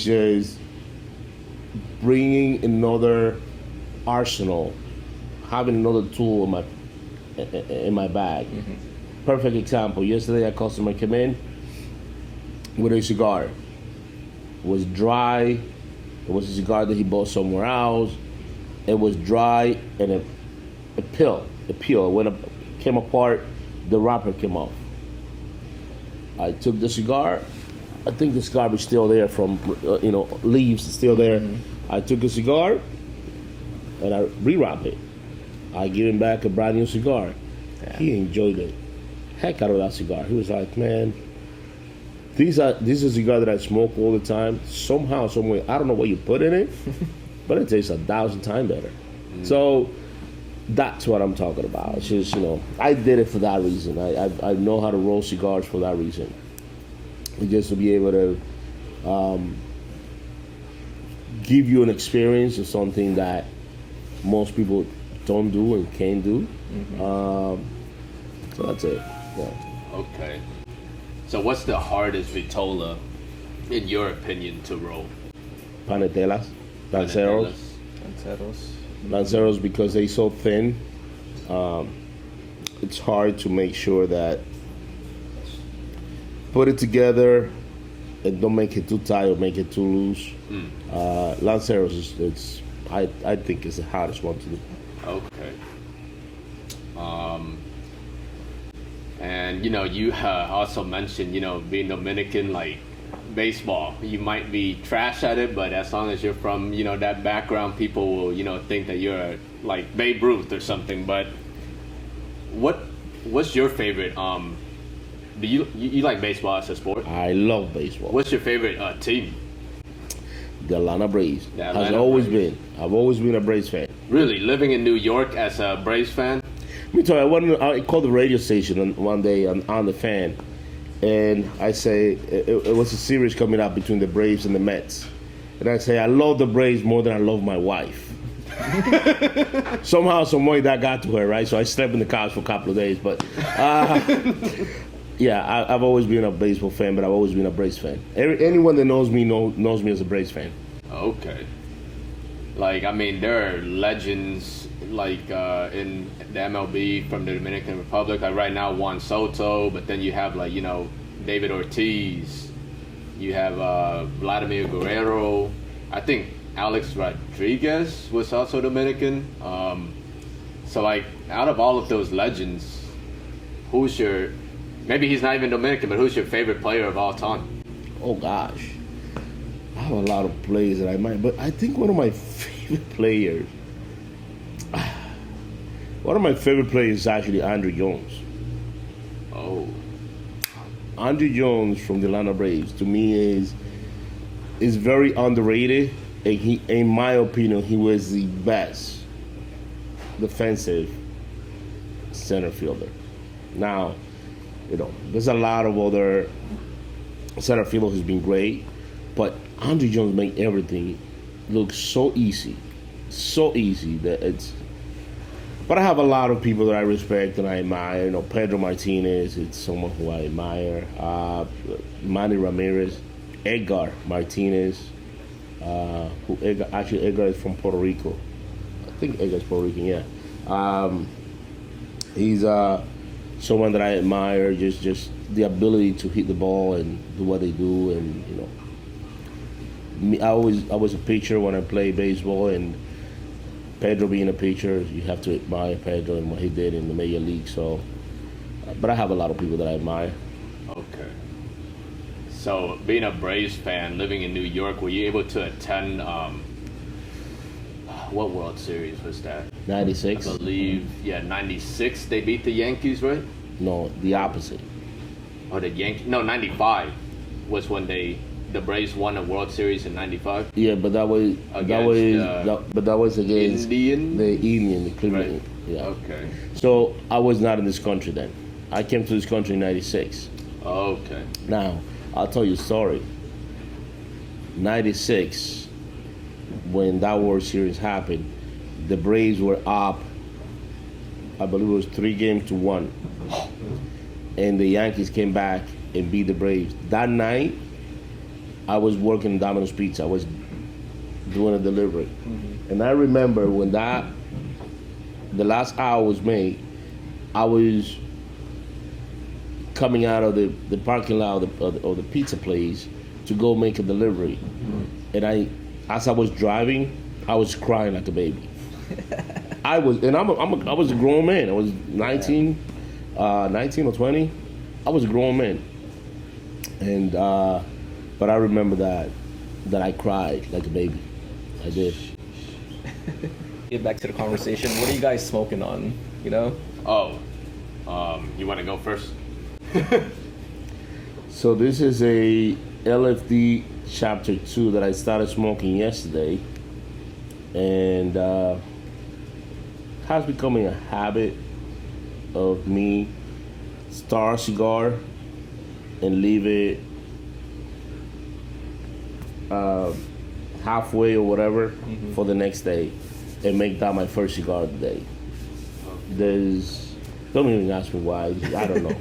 just bringing another arsenal, having another tool in my bag. Perfect example. Yesterday, a customer came in with a cigar. It was dry. It was a cigar that he bought somewhere else. It was dry, and a peel. When it came apart, the wrapper came off. I took the cigar. I think the cigar was still there from, leaves still there. I took a cigar, and I rewrapped it. I gave him back a brand new cigar. Yeah. He enjoyed it. Heck out of that cigar. He was like, man, this is a cigar that I smoke all the time. Somehow, some way, I don't know what you put in it, but it tastes 1,000 times better. So that's what I'm talking about. It's just, I did it for that reason. I know how to roll cigars for that reason. And just to be able to give you an experience of something that most people don't do and can't do. So that's it. Yeah. Okay. So what's the hardest vitola, in your opinion, to roll? Panetelas, Lanceros. Lanceros, because they're so thin, it's hard to make sure that put it together and don't make it too tight or make it too loose. Lanceros I think is the hardest one to do. Okay. And you also mentioned being Dominican, like baseball, you might be trash at it, but as long as you're from that background, people will think that you're like Babe Ruth or something. But what's your favorite do you like baseball as a sport? I love baseball. What's your favorite team? The Atlanta Braves. I've always been a Braves fan. Really? Living in New York as a Braves fan? Let me tell you, I called the radio station one day on the fan, and I say it was a series coming up between the Braves and the Mets, and I say I love the Braves more than I love my wife. Somehow, some way that got to her, right? So I slept in the couch for a couple of days, but yeah, I've always been a baseball fan, but I've always been a Braves fan. Anyone that knows me knows me as a Braves fan. Okay. Like, I mean, there are legends like in the MLB from the Dominican Republic. Like right now, Juan Soto, but then you have like David Ortiz. You have Vladimir Guerrero. I think Alex Rodriguez was also Dominican. So like, out of all of those legends, who's your, maybe he's not even Dominican, but who's your favorite player of all time? Oh gosh, I have a lot of players that I might, but I think one of my favorite players is actually Andrew Jones. Oh. Andrew Jones from the Atlanta Braves, to me, is very underrated, and he, in my opinion, he was the best defensive center fielder. Now, there's a lot of other center fielders who's been great, but Andrew Jones made everything look so easy that it's. But I have a lot of people that I respect and I admire. Pedro Martinez, it's someone who I admire. Manny Ramirez, Edgar Martinez, Edgar is from Puerto Rico. I think Edgar's Puerto Rican, yeah. He's someone that I admire, just the ability to hit the ball and do what they do, and me, I was a pitcher when I played baseball, and Pedro being a pitcher, you have to admire Pedro and what he did in the major league. So, but I have a lot of people that I admire. Okay. So, being a Braves fan, living in New York, were you able to attend? What World Series was that? 96. I believe, 96. They beat the Yankees, right? No, the opposite. Oh, the Yankees. No, 95 was when the Braves won a World Series in 95. Yeah, but that was against the Indian, the Cleveland. Right. Yeah. Okay. So I was not in this country then. I came to this country in 96. Okay. Now, I'll tell you a story. 96, when that World Series happened, the Braves were up, I believe it was 3-1. And the Yankees came back and beat the Braves. That night, I was working Domino's Pizza. I was doing a delivery, and I remember when the last hour was made, I was coming out of the parking lot of the pizza place to go make a delivery, and as I was driving, I was crying like a baby. I was a grown man. I was 19 or 20. I was a grown man, and but I remember that I cried like a baby. I did. Get back to the conversation. What are you guys smoking on? You know? Oh, you want to go first? So this is a LFD Chapter 2 that I started smoking yesterday, and has becoming a habit of me start a cigar and leave it halfway or whatever for the next day, and make that my first cigar of the day. Don't even ask me why. I don't know.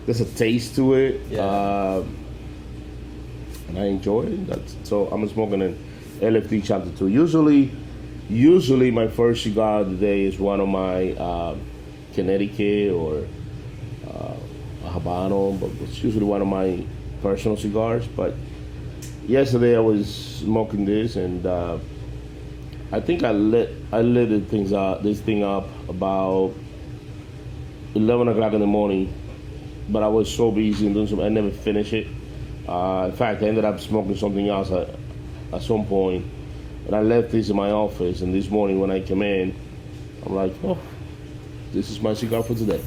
There's a taste to it, and I enjoy it. So I'm smoking an LFD Chapter 2. Usually my first cigar of the day is one of my Connecticut or a Habano, but it's usually one of my personal cigars. But yesterday I was smoking this, and I think I lit this thing up about 11 o'clock in the morning, but I was so busy and doing something, I never finished it. In fact, I ended up smoking something else at some point, and I left this in my office, and this morning when I came in, I'm like, oh, this is my cigar for today.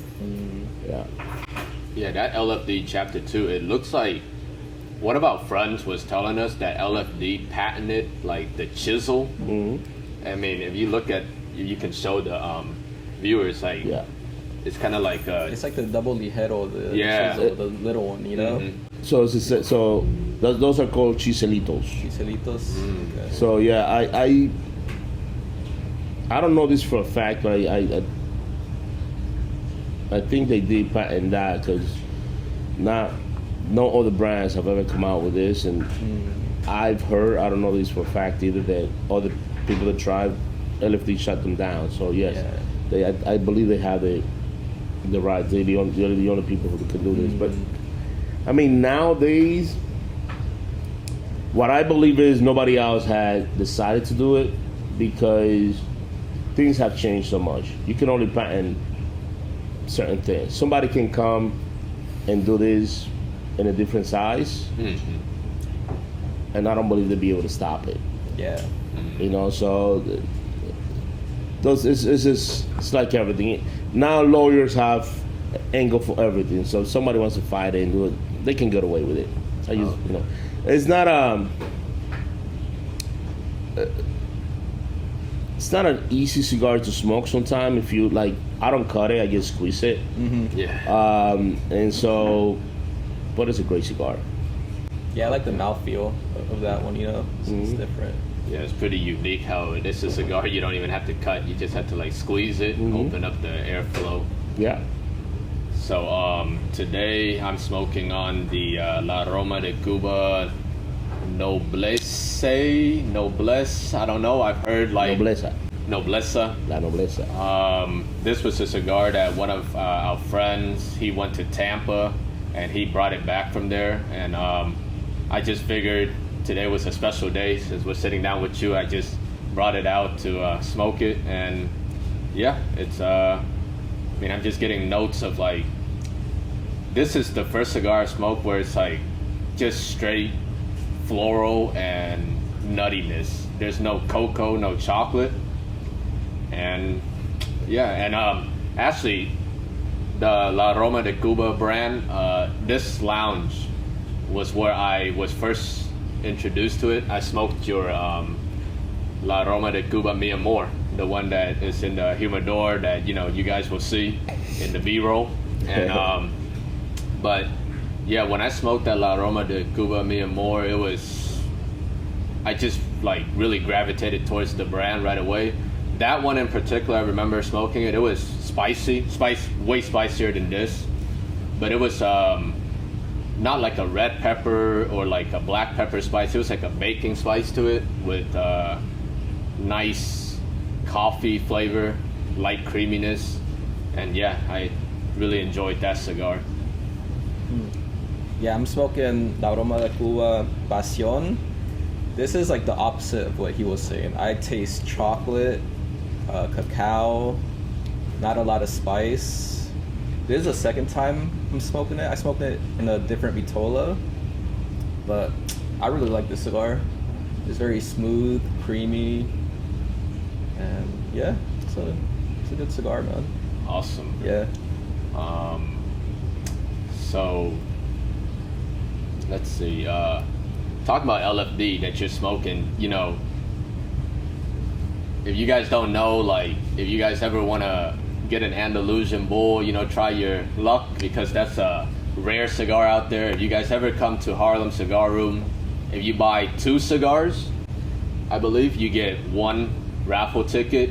Yeah. Yeah, that LFD Chapter 2, it looks like, one of our friends was telling us that LFD patented, like, the chisel. I mean, if you look at, you can show the viewers, like, it's kind of like it's like the double ligero, the Yeah. chisel, the little one, you know? So those are called chiselitos. Chiselitos. Okay. So yeah, I don't know this for a fact, but I think they did patent that, because no other brands have ever come out with this, and I've heard, I don't know this for a fact either, that other people that tried LFD shut them down. So yes, I believe they have the right. They're the only people who can do this. But I mean, nowadays, what I believe is nobody else had decided to do it, because things have changed so much. You can only patent certain things. Somebody can come and do this in a different size, and I don't believe they'll be able to stop it. Yeah. You know, so it's like everything. Now lawyers have angle for everything. So if somebody wants to fight it and do it, they can get away with it. It's not it's not an easy cigar to smoke sometimes. If you like, I don't cut it, I just squeeze it. And so, but it's a great cigar. Yeah, I like the mouthfeel of that one, you know? It's different. Yeah, it's pretty unique how it's a cigar you don't even have to cut. You just have to like squeeze it, open up the airflow. Yeah. So today I'm smoking on the La Aroma de Cuba Noblese. I don't know. I've heard like Noblese. La Noblese. This was a cigar that one of our friends, he went to Tampa and he brought it back from there, and I just figured today was a special day. Since we're sitting down with you, I just brought it out to smoke it, and yeah, it's I'm just getting notes of like, this is the first cigar I smoke where it's like just straight floral and nuttiness. There's no cocoa, no chocolate, and yeah, and actually the La Aroma de Cuba brand, this lounge was where I was first introduced to it. I smoked your La Aroma de Cuba Mi Amor, the one that is in the humidor that you guys will see in the B-roll. And but yeah, when I smoked that La Aroma de Cuba Mi Amor, I just like really gravitated towards the brand right away. That one in particular, I remember smoking it. It was way spicier than this, but it was not like a red pepper or like a black pepper spice. It was like a baking spice to it with nice coffee flavor, light creaminess, and yeah, I really enjoyed that cigar. Yeah, I'm smoking La Aroma de Cuba Pasion. This is like the opposite of what he was saying. I taste chocolate, cacao, not a lot of spice. This is the second time I'm smoking it. I smoked it in a different Vitola, but I really like this cigar. It's very smooth, creamy, and yeah, it's a good cigar, man. Awesome. Yeah. So let's see. Talking about LFD that you're smoking, you know, if you guys don't know, like, if you guys ever want to get an Andalusian Bull, you know, try your luck, because that's a rare cigar out there. If you guys ever come to Harlem Cigar Room, if you buy 2 cigars, I believe you get 1 raffle ticket,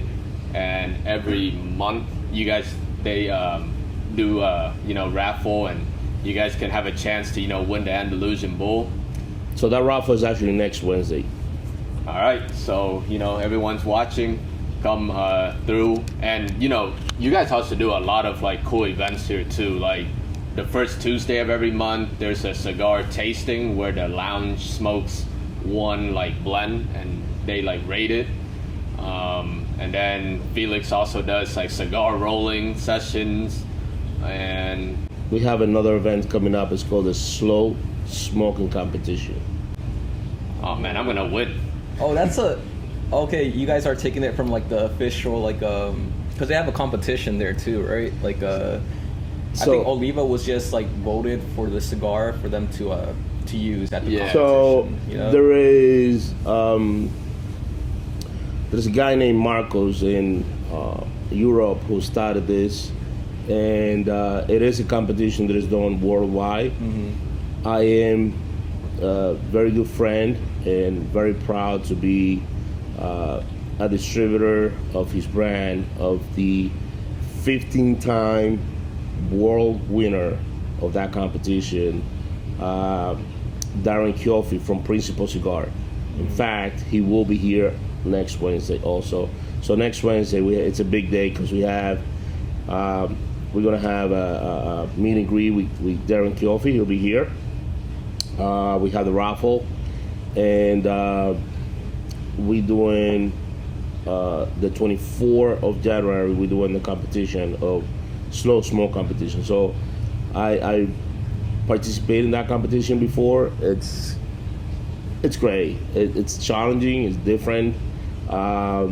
and every month they do you know, raffle, and you guys can have a chance to, you know, win the Andalusian Bull. So that raffle is actually next Wednesday. All right, so, you know, everyone's watching, come through, and, you know, you guys also do a lot of like cool events here too. Like the first Tuesday of every month, there's a cigar tasting where the lounge smokes one like blend and they like rate it. And then Felix also does like cigar rolling sessions, and We have another event coming up. It's called the Slow Smoking Competition. oh man, I'm gonna win. Oh, okay. You guys are taking it from like the official, like because they have a competition there too, right? Like I think Oliva was just like voted for the cigar for them to use at the competition. So you know? there's a guy named Marcos in Europe who started this, and it is a competition that is done worldwide. Mm-hmm. I am a very good friend and very proud to be a distributor of his brand, of the 15-time world winner of that competition, Darren Chioffi from Principal Cigar. In fact, he will be here next Wednesday also. So next Wednesday, it's a big day because we're gonna have a meet and greet with Darren Chioffi. He'll be here. We have the raffle, and we doing the 24th of January. We're doing the competition of slow smoke competition. So I participated in that competition before. It's great. It's challenging. It's different. How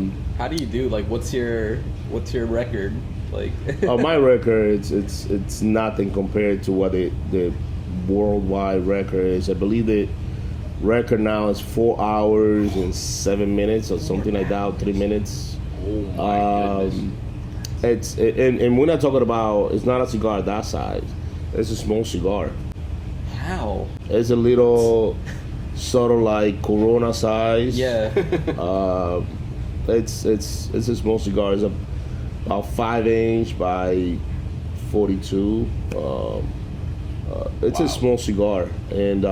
do you do? Like, what's your record? Like, Oh, my record, it's nothing compared to what the worldwide record is. I believe the record now is 4 hours and 7 minutes or something like that, 3 minutes. Oh my goodness. And we're not talking about, it's not a cigar that size. It's a small cigar. how? It's a little sort of like Corona size. Yeah. It's a small cigar. It's about 5" by 42. It's Wow. a small cigar, and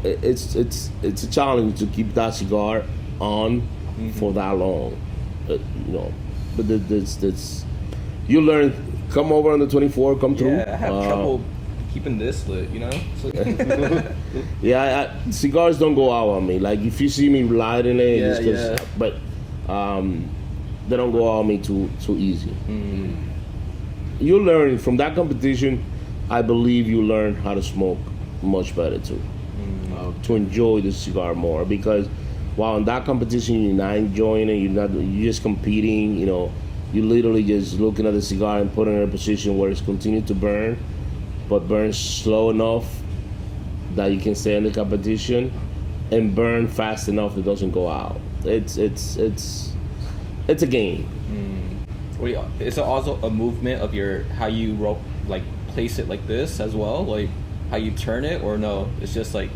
it's a challenge to keep that cigar on for that long. You know, but that's you learn. Come over on the 24th. Come through. Yeah, I have trouble keeping this lit, you know? So, Yeah, cigars don't go out on me. Like if you see me lighting it, Yeah, it's just, but they don't go out on me too easy. You learn from that competition. I believe you learn how to smoke much better too, to enjoy the cigar more. Because while in that competition you're not enjoying it, you're just competing. You know, you literally just looking at the cigar and putting it in a position where it's continuing to burn, but burn slow enough that you can stay in the competition, and burn fast enough that it doesn't go out. It's a game. is it also a movement of how you like place it like this as well? Like how you turn it, or no? It's just like.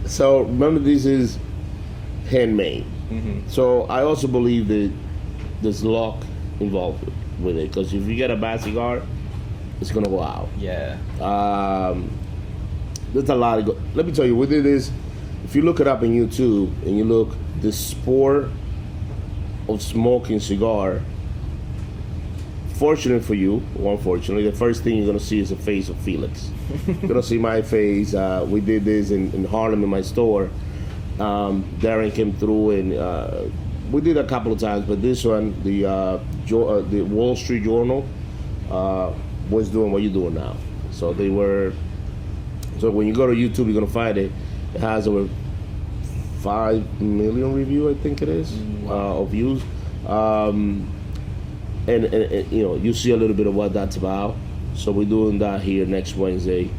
So remember, this is handmade. So I also believe that there's luck involved with it, because if you get a bad cigar, it's gonna go out. Yeah. There's a lot of let me tell you, what it is. If you look it up on YouTube and you look the sport of smoking cigar, fortunate for you, or unfortunately, the first thing you're gonna see is the face of Felix. You're gonna see my face. We did this in Harlem in my store. Darren came through and we did a couple of times, but this one, the Wall Street Journal was doing what you're doing now. So they were. So when you go to YouTube, you're gonna find it. It has over 5 million review, I think it is, of views. And you know, you see a little bit of what that's about. So we're doing that here next Wednesday.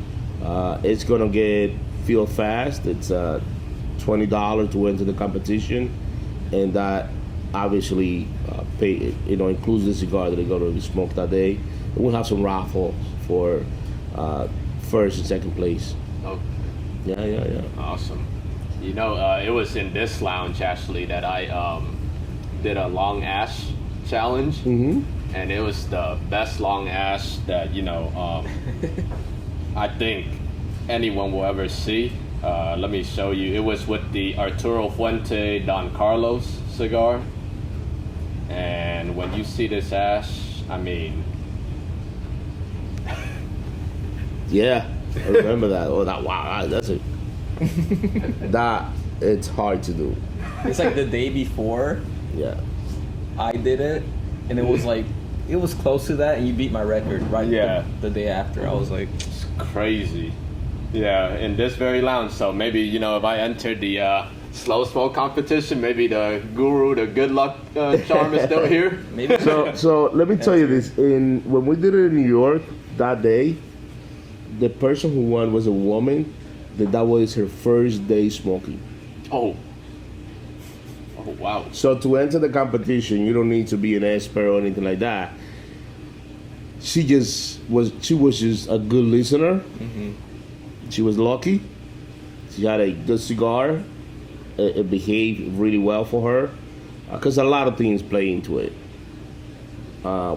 It's gonna get filled fast. It's $20 to enter the competition, and that obviously includes the cigar that they're gonna be smoked that day. And we'll have some raffle for first and second place. Oh, Yeah. awesome. You know, it was in this lounge actually that I did a long ash challenge, and it was the best long ash that I think anyone will ever see. Let me show you. It was with the Arturo Fuente Don Carlos cigar, and when you see this ash, I mean, yeah, I remember that. Oh, wow, that's it. That it's hard to do. It's like the day before Yeah. I did it, and it was like, it was close to that, and you beat my record right the day after. I was like, it's crazy. Yeah, in this very lounge. So maybe, if I entered the slow smoke competition, maybe the guru, the good luck charm is still here. maybe. So let me tell you this. When we did it in New York that day, the person who won was a woman that was her first day smoking. Oh, wow. So to enter the competition, you don't need to be an expert or anything like that. She was just a good listener. She was lucky. She had a good cigar. It behaved really well for her, because a lot of things play into it.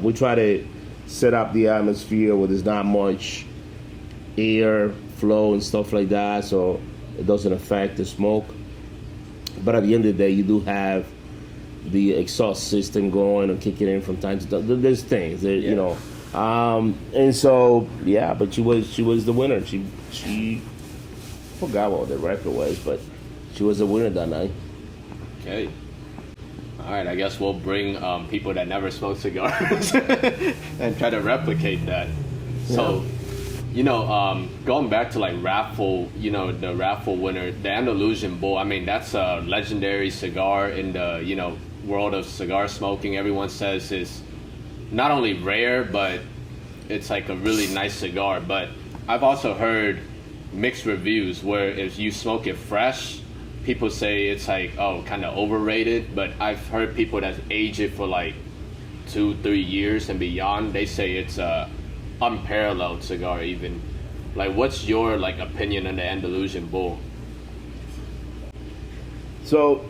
We try to set up the atmosphere where there's not much air flow and stuff like that, so it doesn't affect the smoke. But at the end of the day, you do have the exhaust system going and kicking in from time to time. There's things, and so yeah. But she was the winner. She forgot what the record was, but she was the winner that night. Okay. All right. I guess we'll bring people that never smoke cigars and try to replicate that. So. Going back to like raffle, the raffle winner, the Andalusian Bull. I mean, that's a legendary cigar in the world of cigar smoking. Everyone says it's not only rare, but it's like a really nice cigar. But I've also heard mixed reviews where if you smoke it fresh, people say it's like, oh, kind of overrated. But I've heard people that age it for like 2-3 years and beyond. They say it's a unparalleled cigar. Even like, what's your like opinion on the Andalusian Bull? So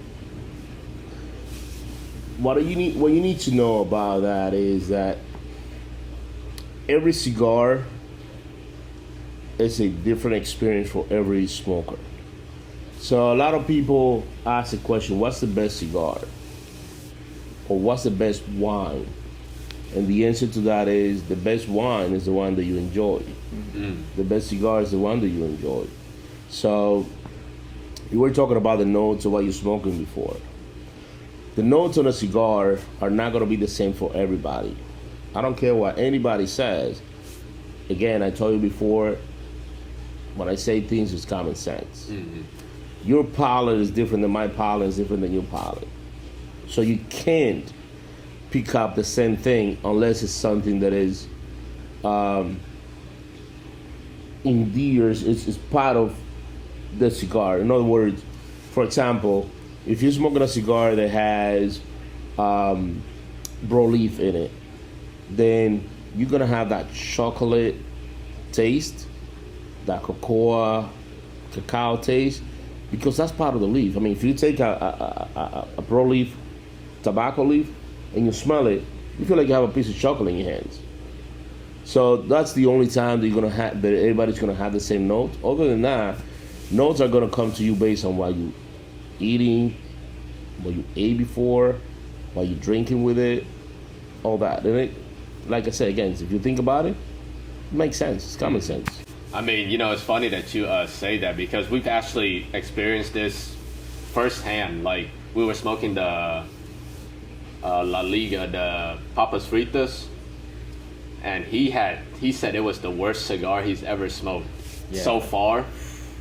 what you need to know about that is that every cigar is a different experience for every smoker. So a lot of people ask the question, what's the best cigar, or what's the best wine? And the answer to that is, the best wine is the one that you enjoy. The best cigar is the one that you enjoy. So you were talking about the notes of what you're smoking before. The notes on a cigar are not going to be the same for everybody. I don't care what anybody says. Again, I told you before, when I say things, it's common sense. Your palate is different than my palate, is different than your palate. So you can't pick up the same thing unless it's something that is endears, it's part of the cigar. In other words, for example, if you're smoking a cigar that has bro leaf in it, then you're gonna have that chocolate taste, that cacao taste, because that's part of the leaf. I mean, if you take a bro leaf, tobacco leaf, and you smell it, you feel like you have a piece of chocolate in your hands. So that's the only time that you're gonna have that everybody's gonna have the same note. Other than that, notes are gonna come to you based on what you eating, what you ate before, what you drinking with it, all that. And it, like I said again, if you think about it, it makes sense. It's common sense. I mean, it's funny that you say that because we've actually experienced this firsthand. Like, we were smoking the La Liga, the Papas Fritas, and he said it was the worst cigar he's ever smoked so far.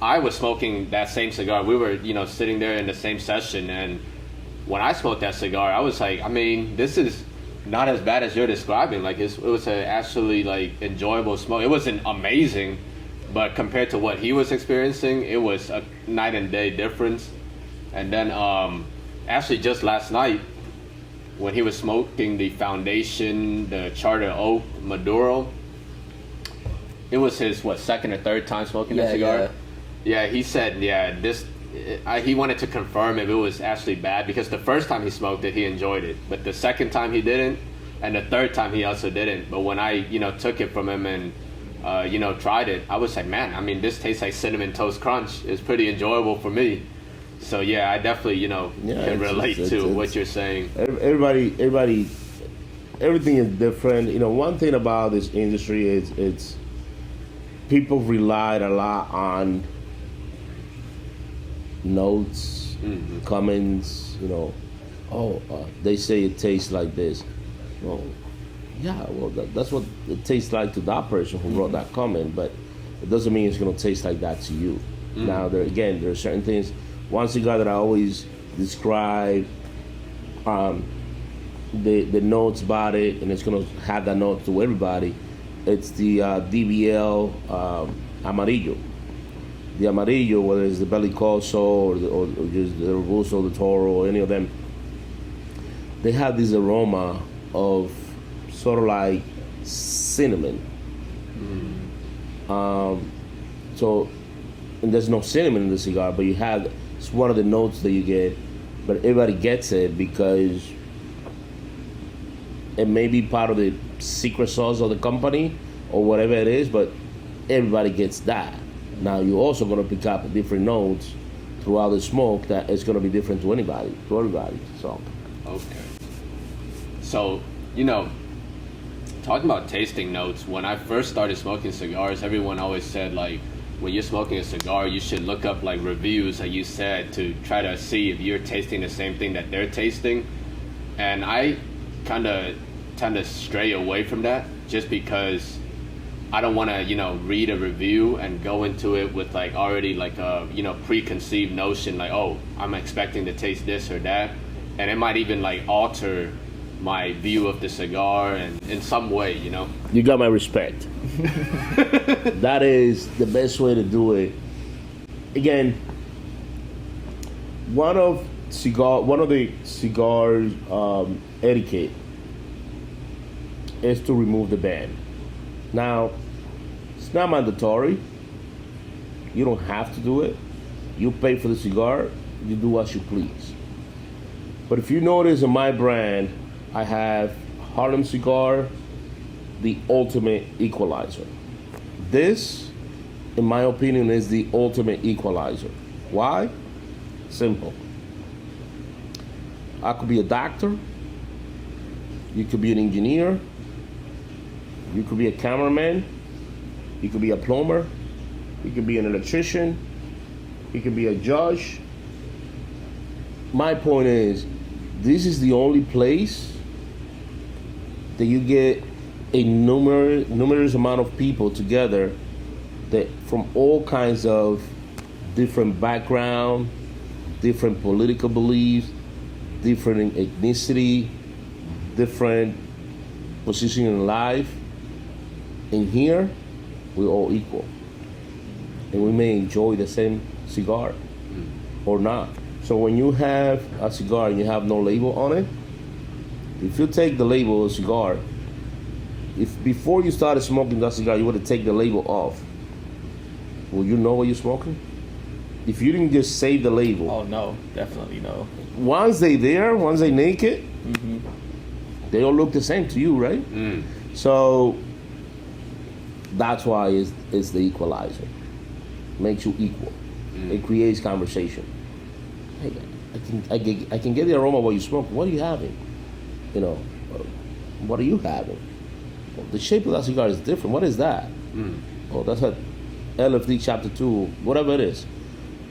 I was smoking that same cigar. We were, sitting there in the same session, and when I smoked that cigar, I was like, I mean, this is not as bad as you're describing. Like, it was a actually like enjoyable smoke. It wasn't amazing, but compared to what he was experiencing, it was a night and day difference. And then actually just last night, when he was smoking the Foundation, the Charter Oak Maduro, it was his second or third time smoking that cigar. Yeah, he said he wanted to confirm if it was actually bad, because the first time he smoked it, he enjoyed it, but the second time he didn't, and the third time he also didn't. But when I took it from him and tried it, I was like, man, I mean, this tastes like Cinnamon Toast Crunch. It's pretty enjoyable for me. So yeah, I definitely can relate to what you're saying. Everybody, everything is different. One thing about this industry is it's people relied a lot on notes, comments. They say it tastes like this. Well, yeah, well that's what it tastes like to that person who wrote that comment, but it doesn't mean it's gonna taste like that to you. Now there are certain things. One cigar that I always describe, the notes about it, and it's gonna have that note to everybody. It's the DBL Amarillo. The Amarillo, whether it's the Belicoso or just the Robusto, the Toro, or any of them, they have this aroma of sort of like cinnamon. So, and there's no cinnamon in the cigar, but it's one of the notes that you get, but everybody gets it because it may be part of the secret sauce of the company or whatever it is, but everybody gets that. Now you're also going to pick up different notes throughout the smoke that is going to be different to everybody. So okay. So talking about tasting notes, when I first started smoking cigars, everyone always said, like, when you're smoking a cigar, you should look up like reviews, like you said, to try to see if you're tasting the same thing that they're tasting. And I kind of tend to stray away from that, just because I don't want to, read a review and go into it with like already like a, preconceived notion, like, oh, I'm expecting to taste this or that, and it might even like alter my view of the cigar and in some way. You got my respect. That is the best way to do it. Again, one of the cigars etiquette is to remove the band. Now, it's not mandatory. You don't have to do it. You pay for the cigar. You do as you please. But if you notice in my brand, I have Harlem Cigar, the ultimate equalizer. This, in my opinion, is the ultimate equalizer. Why? Simple. I could be a doctor. You could be an engineer. You could be a cameraman. You could be a plumber. You could be an electrician. You could be a judge. My point is, this is the only place that you get a numerous amount of people together that from all kinds of different background, different political beliefs, different ethnicity, different position in life. In here, we're all equal. And we may enjoy the same cigar or not. So when you have a cigar and you have no label on it, if you take the label of the cigar, if before you started smoking that cigar, you would have taken the label off, will you know what you're smoking? If you didn't just save the label. Oh, no. Definitely no. Once they naked, they all look the same to you, right? So That's why it's the equalizer. Makes you equal. It creates conversation. Hey, I can get the aroma while you smoke. What are you having? You know, what are you having? Well, the shape of that cigar is different. What is that? Oh, that's a LFD Chapter 2, whatever it is.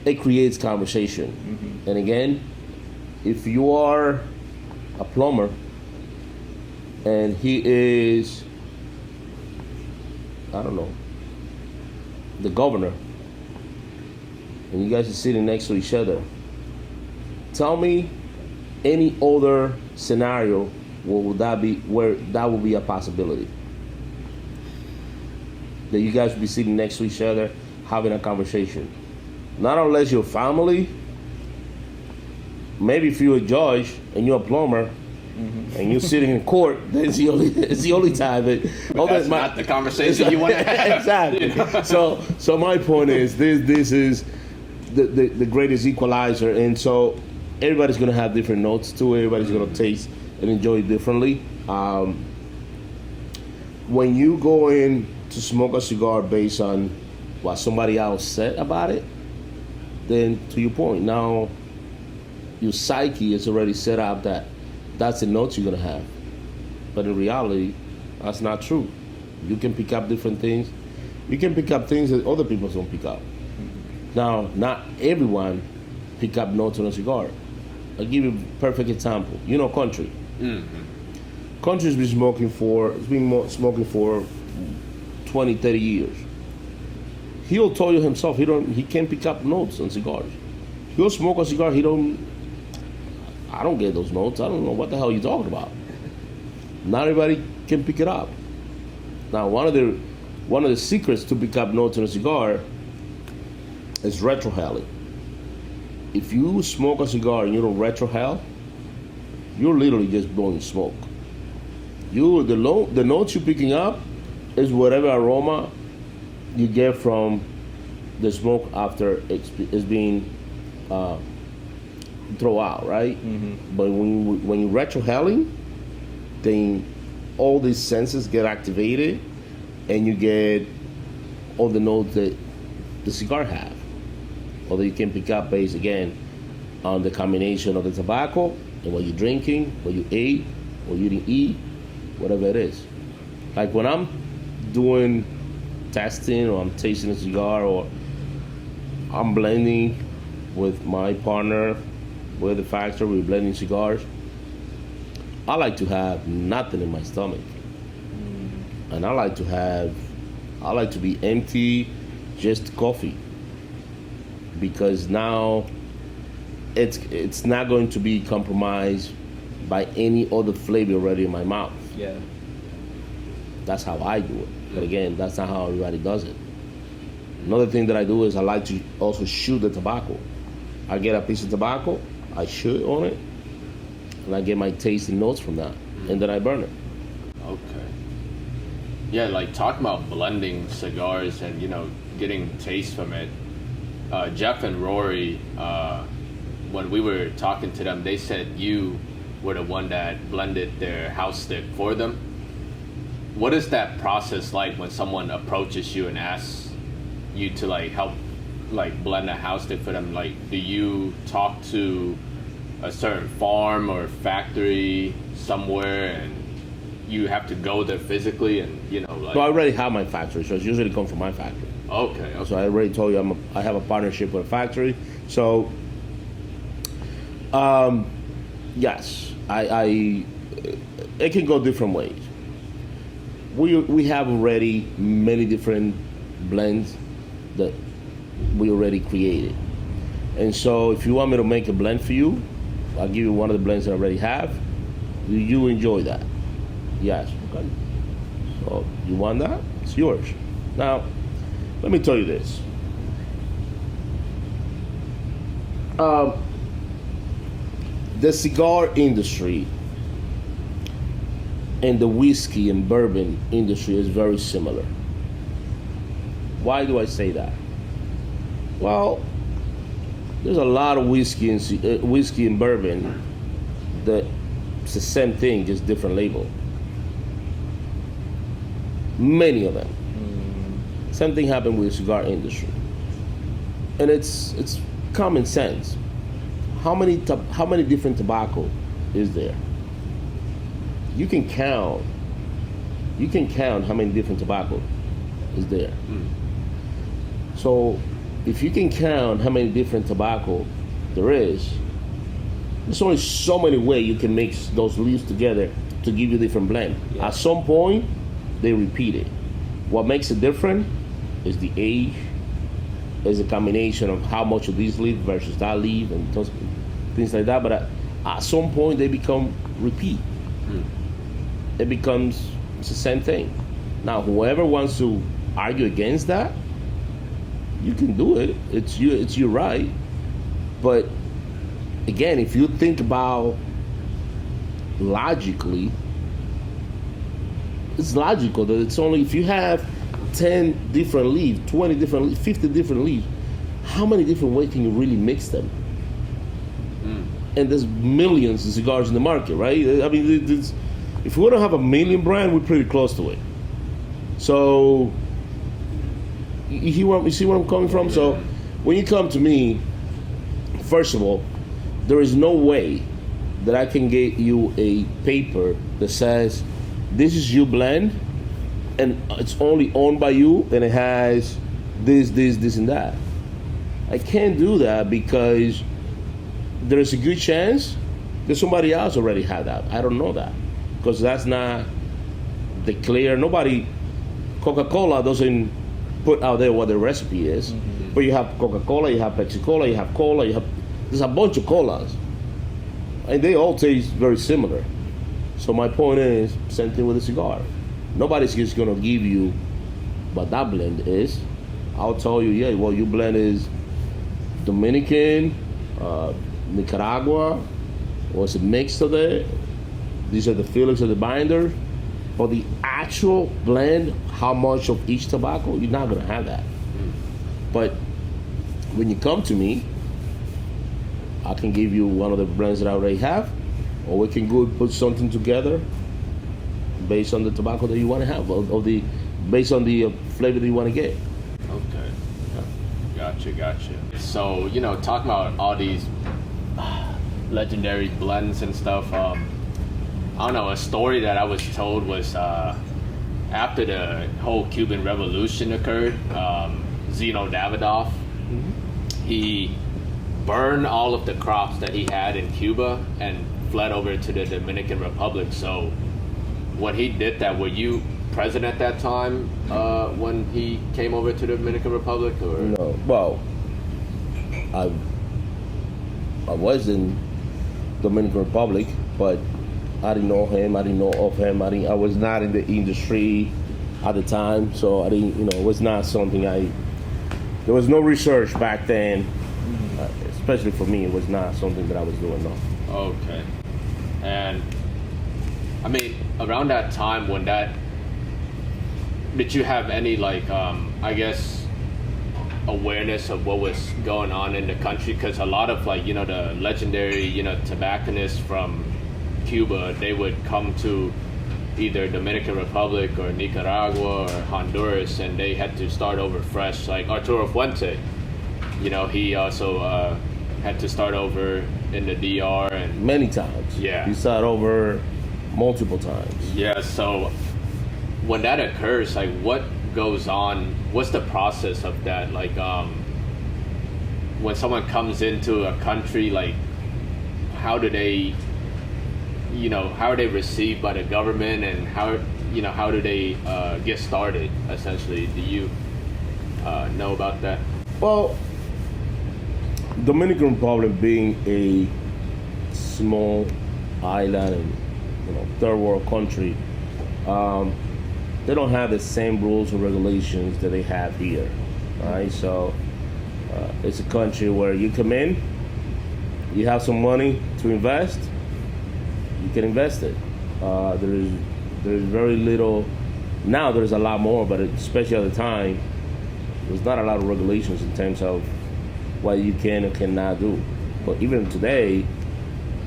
It creates conversation. And again, if you are a plumber and he is, I don't know, the governor, and you guys are sitting next to each other, tell me any other scenario where that would be a possibility. That you guys would be sitting next to each other having a conversation. Not unless you're family. Maybe if you're a judge and you're a plumber and you're sitting in court, then it's the only time that. That's not the conversation you want to have. Exactly. You know? So my point is this is the greatest equalizer, and so everybody's gonna have different notes too. Everybody's gonna taste and enjoy it differently. When you go in to smoke a cigar based on what somebody else said about it, then to your point, now your psyche is already set up that that's the notes you're gonna have. But in reality, that's not true. You can pick up different things. You can pick up things that other people don't pick up. Now, not everyone pick up notes on a cigar. I'll give you a perfect example. You know Country. Country's been smoking for 20, 30 years. He'll tell you himself he can't pick up notes on cigars. He'll smoke a cigar, I don't get those notes. I don't know what the hell you're talking about. Not everybody can pick it up. Now, one of the secrets to pick up notes on a cigar is retrohaling. If you smoke a cigar and you don't retrohale, you're literally just blowing smoke. The notes you're picking up is whatever aroma you get from the smoke after it's being thrown out, right? But when you're retrohaling, then all these senses get activated, and you get all the notes that the cigar have. Although you can pick up based again on the combination of the tobacco and what you're drinking, what you ate, what you didn't eat, whatever it is. Like when I'm doing testing or I'm tasting a cigar or I'm blending with my partner, with the factory, we're blending cigars, I like to have nothing in my stomach. And I like to be empty, just coffee. Because now it's not going to be compromised by any other flavor already in my mouth. Yeah. That's how I do it. But again, that's not how everybody does it. Another thing that I do is I like to also chew the tobacco. I get a piece of tobacco, I chew it on it, and I get my taste and notes from that, and then I burn it. Okay. Yeah, like talking about blending cigars and, getting taste from it. Jeff and Rory, when we were talking to them, they said you were the one that blended their house stick for them. What is that process like when someone approaches you and asks you to help blend a house stick for them? Do you talk to a certain farm or factory somewhere and you have to go there physically and Well, I already have my factory, so it's usually come from my factory. Okay. So I already told you I have a partnership with a factory. So, yes, it can go different ways. We have already many different blends that we already created. And so if you want me to make a blend for you, I'll give you one of the blends that I already have. Do you enjoy that? Yes. Okay. So you want that? It's yours. Now, let me tell you this. The cigar industry and the whiskey and bourbon industry is very similar. Why do I say that? Well, there's a lot of whiskey and bourbon that it's the same thing, just different label. Many of them. Same thing happened with the cigar industry, and it's common sense. How many different tobacco is there? You can count how many different tobacco is there. So if you can count how many different tobacco there is, there's only so many ways you can mix those leaves together to give you different blend. Yeah. At some point, they repeat it. What makes it different is the age, is a combination of how much of this leaf versus that leaf and those things like that. But at some point, they become repeat. It becomes it's the same thing. Now, whoever wants to argue against that, you can do it. It's your right. But again, if you think about logically, it's logical that it's only if you have 10 different leaves, 20 different leaves, 50 different leaves, how many different ways can you really mix them? And there's millions of cigars in the market, right? I mean, if we don't have a million brand, we're pretty close to it. So, you see where I'm coming from? So, when you come to me, first of all, there is no way that I can get you a paper that says, this is your blend, and it's only owned by you, and it has this, and that. I can't do that because there's a good chance that somebody else already had that. I don't know that because that's not declared. Coca-Cola doesn't put out there what the recipe is. But you have Coca-Cola, you have Pepsi-Cola, you have cola, there's a bunch of colas. And they all taste very similar. So my point is, same thing with a cigar. Nobody's just gonna give you what that blend is. I'll tell you, yeah, well, your blend is Dominican, Nicaragua, or it's a mix of it. These are the Felix of the binder. But the actual blend, how much of each tobacco, you're not gonna have that. But when you come to me, I can give you one of the blends that I already have, or we can go put something together based on the tobacco that you want to have, based on the flavor that you want to get. Okay. Gotcha. So, talking about all these legendary blends and stuff, I don't know, a story that I was told was after the whole Cuban Revolution occurred, Zeno Davidoff, he burned all of the crops that he had in Cuba and fled over to the Dominican Republic. So when he did that, were you present at that time when he came over to the Dominican Republic? Or? No. Well, I was in Dominican Republic, but I didn't know him. I didn't know of him. I was not in the industry at the time, so I didn't. It was not something There was no research back then, especially for me. It was not something that I was doing. No. Okay. And I mean, around that time did you have any awareness of what was going on in the country? Because a lot of the legendary tobacconists from Cuba, they would come to either Dominican Republic or Nicaragua or Honduras, and they had to start over fresh. Like Arturo Fuente, he also had to start over in the DR and many times. Yeah, he started over multiple times. Yeah. So when that occurs, what goes on? What's the process of that? When someone comes into a country, how do they? How are they received by the government, and how do they get started? Essentially, do you know about that? Well, Dominican Republic being a small island and third world country, they don't have the same rules and regulations that they have here. Right? So it's a country where you come in, you have some money to invest. You can invest it. There's very little. Now there's a lot more, but especially at the time, there's not a lot of regulations in terms of what you can and cannot do. But even today,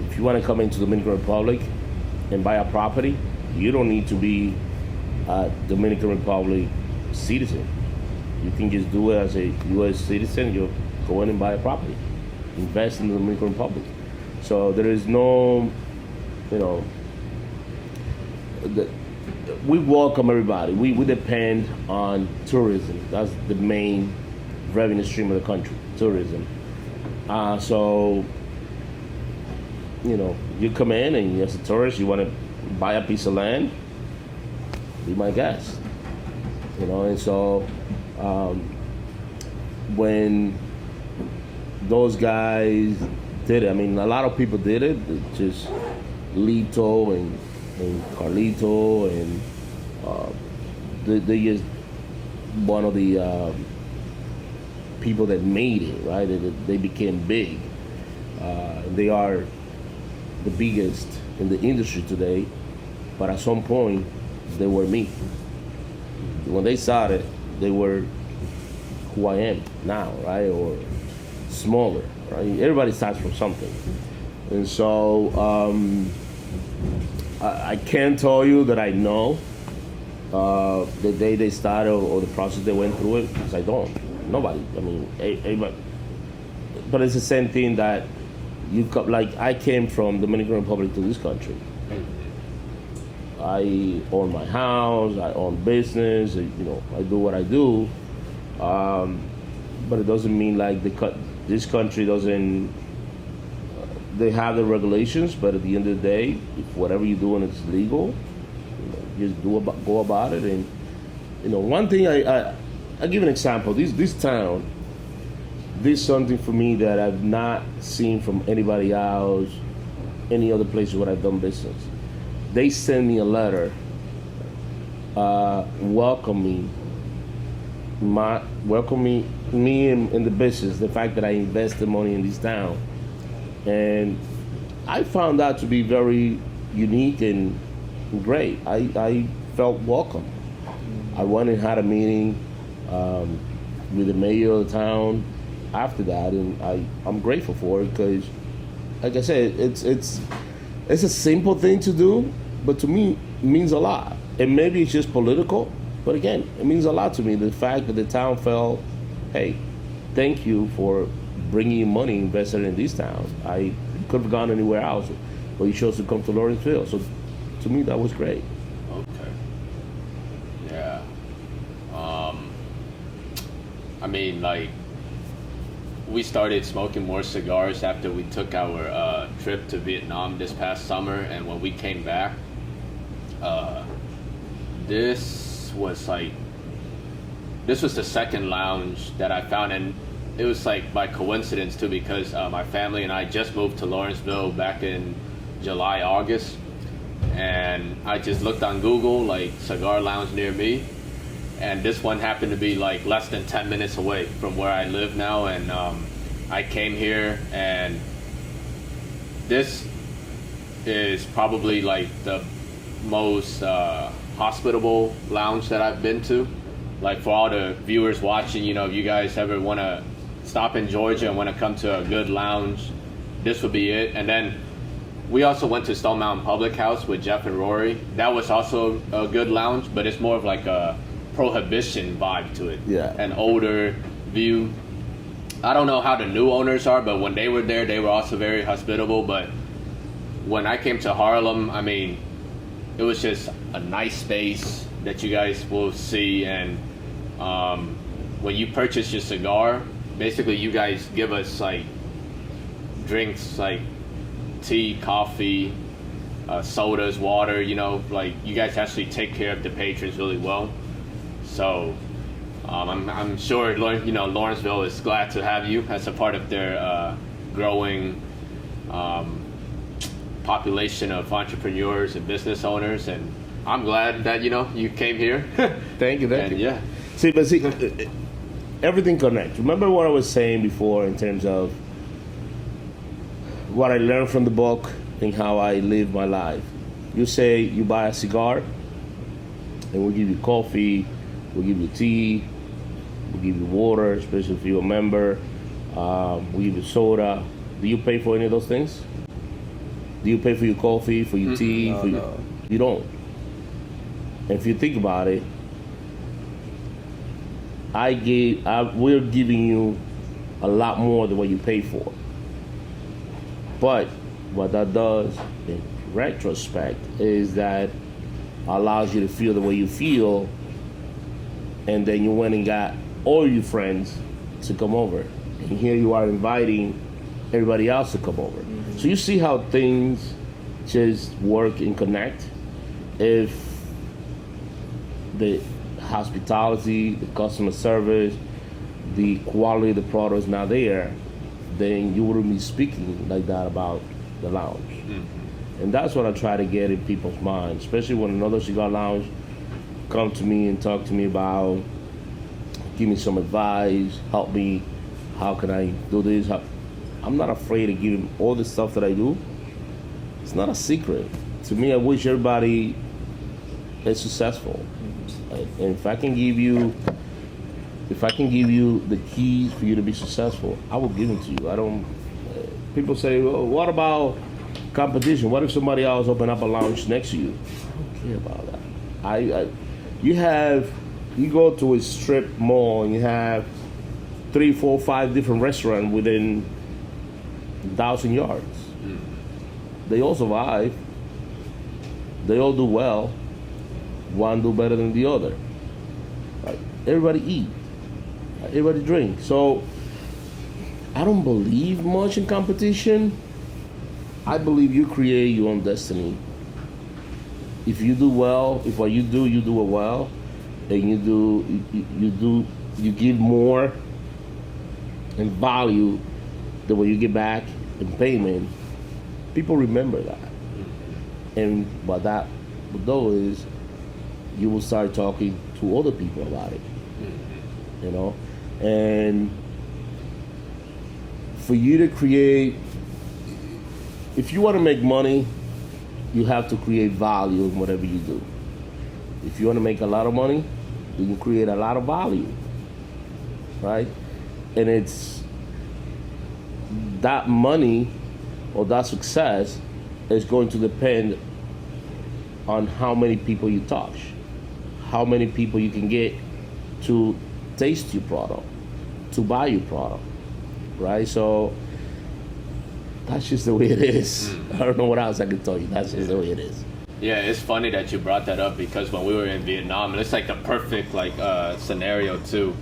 if you want to come into the Dominican Republic and buy a property, you don't need to be a Dominican Republic citizen. You can just do it as a U.S. citizen. You go in and buy a property, invest in the Dominican Republic. So there is no, you know, we welcome everybody. We depend on tourism. That's the main revenue stream of the country, tourism. So, you know, you come in and as a tourist, you want to buy a piece of land, be my guest. You know, and so when those guys did it, I mean, a lot of people did it, just Lito and Carlito, and they just one of the people that made it, right? They became big. They are the biggest in the industry today, but at some point they were me. When they started, they were who I am now, right? Or smaller, right? Everybody starts from something, and so I can't tell you that I know the day they started or the process they went through it, because I don't. Nobody. I mean, everybody. But it's the same thing that like I came from Dominican Republic to this country. I own my house. I own business. You know, I do what I do. But it doesn't mean like this country doesn't. They have the regulations, but at the end of the day, if whatever you're doing is legal, you know, just go about it. And you know, one thing I give an example. This town did something for me that I've not seen from anybody else, any other place where I've done business. They sent me a letter welcoming me in the business, the fact that I invested money in this town. And I found that to be very unique and great. I felt welcome. I went and had a meeting with the mayor of the town after that, and I'm grateful for it because, like I said, it's a simple thing to do, but to me it means a lot. And maybe it's just political, but again, it means a lot to me. The fact that the town felt, hey, thank you for bringing money invested in this town. I could have gone anywhere else, but you chose to come to Lawrenceville. So to me, that was great. Okay. Yeah. I mean, like, we started smoking more cigars after we took our trip to Vietnam this past summer, and when we came back, this was the second lounge that I found, and it was like by coincidence too, because my family and I just moved to Lawrenceville back in July, August, and I just looked on Google, like cigar lounge near me, and this one happened to be like less than 10 minutes away from where I live now, and I came here, and this is probably like the most hospitable lounge that I've been to. Like, for all the viewers watching, you know, if you guys ever want to stop in Georgia and want to come to a good lounge, this would be it. And then we also went to Stone Mountain Public House with Jeff and Rory. That was also a good lounge, but it's more of like a prohibition vibe to it. Yeah. An older view. I don't know how the new owners are, but when they were there, they were also very hospitable. But when I came to Harlem, I mean, it was just a nice space that you guys will see. And when you purchase your cigar, basically you guys give us like drinks like tea, coffee, sodas, water, you know, like you guys actually take care of the patrons really well. So I'm sure, you know, Lawrenceville is glad to have you as a part of their growing population of entrepreneurs and business owners, and I'm glad that, you know, you came here. Thank you. Yeah. See, everything connects. Remember what I was saying before in terms of what I learned from the book and how I live my life. You say you buy a cigar, and we'll give you coffee, we'll give you tea, we'll give you water, especially if you're a member. We'll give you soda. Do you pay for any of those things? Do you pay for your coffee, for your tea? No. You don't. And if you think about it, we're giving you a lot more than what you pay for. But what that does in retrospect is that allows you to feel the way you feel, and then you went and got all your friends to come over, and here you are inviting everybody else to come over. Mm-hmm. So you see how things just work and connect. If the hospitality, the customer service, the quality of the product is not there, then you wouldn't be speaking like that about the lounge. Mm-hmm. And that's what I try to get in people's minds, especially when another cigar lounge come to me and talk to me about, give me some advice, help me, how can I do this? I'm not afraid to give them all the stuff that I do. It's not a secret. To me, I wish everybody is successful. And if I can give you the keys for you to be successful, I will give them to you. I don't. People say, well, what about competition? What if somebody else open up a lounge next to you? I don't care about that. You go to a strip mall and you have 3, 4, 5 different restaurants within 1,000 yards. Mm. They all survive. They all do well. One do better than the other. Right? Everybody eat. Everybody drink. So I don't believe much in competition. I believe you create your own destiny. If you do well, if what you do it well, and you give more in value than what you get back in payment, people remember that. And what that will do is you will start talking to other people about it. You know? And for you to create, if you want to make money, you have to create value in whatever you do. If you want to make a lot of money, you can create a lot of value, right? And it's that money or that success is going to depend on how many people you touch, how many people you can get to taste your product, to buy your product, right? So that's just the way it is. I don't know what else I can tell you. That's just the way it is. Yeah, it's funny that you brought that up because when we were in Vietnam, and it's like the perfect scenario too.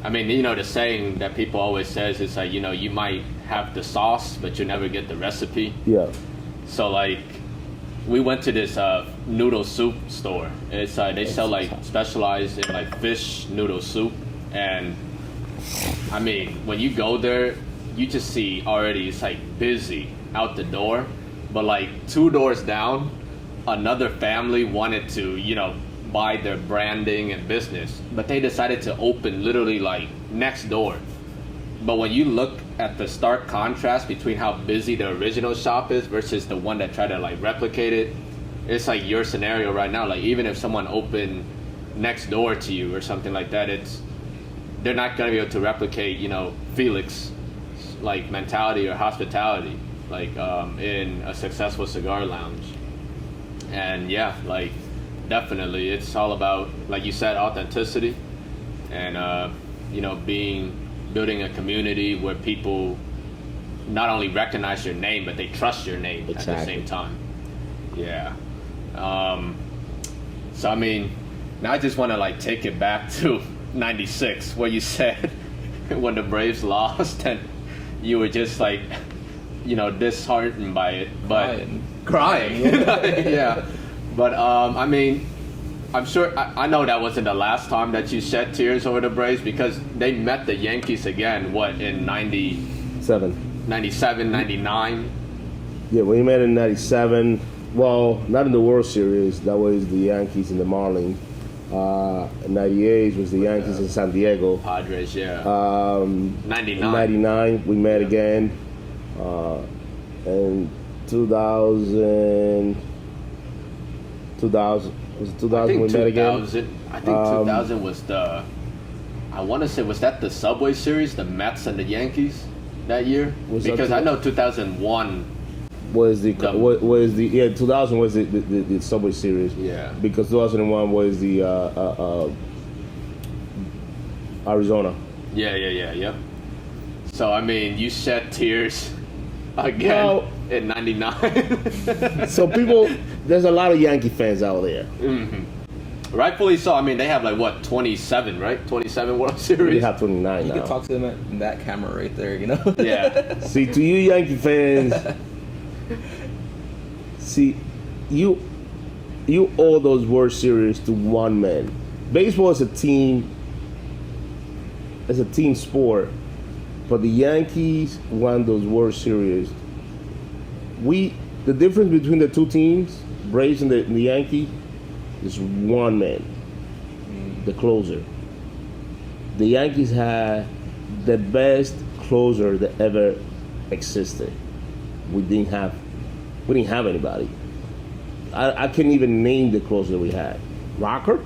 I mean, you know, the saying that people always says is like, you know, you might have the sauce, but you never get the recipe. Yeah. So like, we went to this noodle soup store. It's they sell like specialized in like fish noodle soup, and I mean, when you go there, you just see already it's like busy out the door, but like 2 doors down, another family wanted to, you know, buy their branding and business, but they decided to open literally like next door. But when you look at the stark contrast between how busy the original shop is versus the one that tried to like replicate it, it's like your scenario right now. Like even if someone opened next door to you or something like that, they're not gonna be able to replicate, you know, Felix like mentality or hospitality like in a successful cigar lounge. And yeah, like definitely it's all about, like you said, authenticity and you know, building a community where people not only recognize your name but they trust your name. Exactly. At the same time. Yeah. So I mean, now I just want to like take it back to 96 where you said when the Braves lost and you were just like, you know, disheartened by it, but crying. Yeah. But I mean, I'm sure, I know that wasn't the last time that you shed tears over the Braves because they met the Yankees again, what, in 97, 99? Yeah, we met in 97. Well, not in the World Series. That was the Yankees and the Marlins. 98 was the Yankees in San Diego. Padres, yeah. 99, we met again. And 2000, was it 2000 we met again? I think 2000 was I want to say, was that the Subway Series, the Mets and the Yankees that year? Because I know 2001 was the 2000 was the Subway Series. Yeah. Because 2001 was the Arizona. Yep. So I mean, you shed tears again Well, in '99. So people, there's a lot of Yankee fans out there. Rightfully so. I mean, they have like what 27, right? 27 World We Series. have 29 You now. can talk to them in that camera right there, you know? Yeah. See, to you Yankee fans, see, you owe those World Series to one man. Baseball is a team. It's a team sport, but the Yankees won those World Series. The difference between the two teams, Braves and the Yankees, is one man, the closer. The Yankees had the best closer that ever existed. We didn't have anybody. I can't even name the closer we had. Rocker?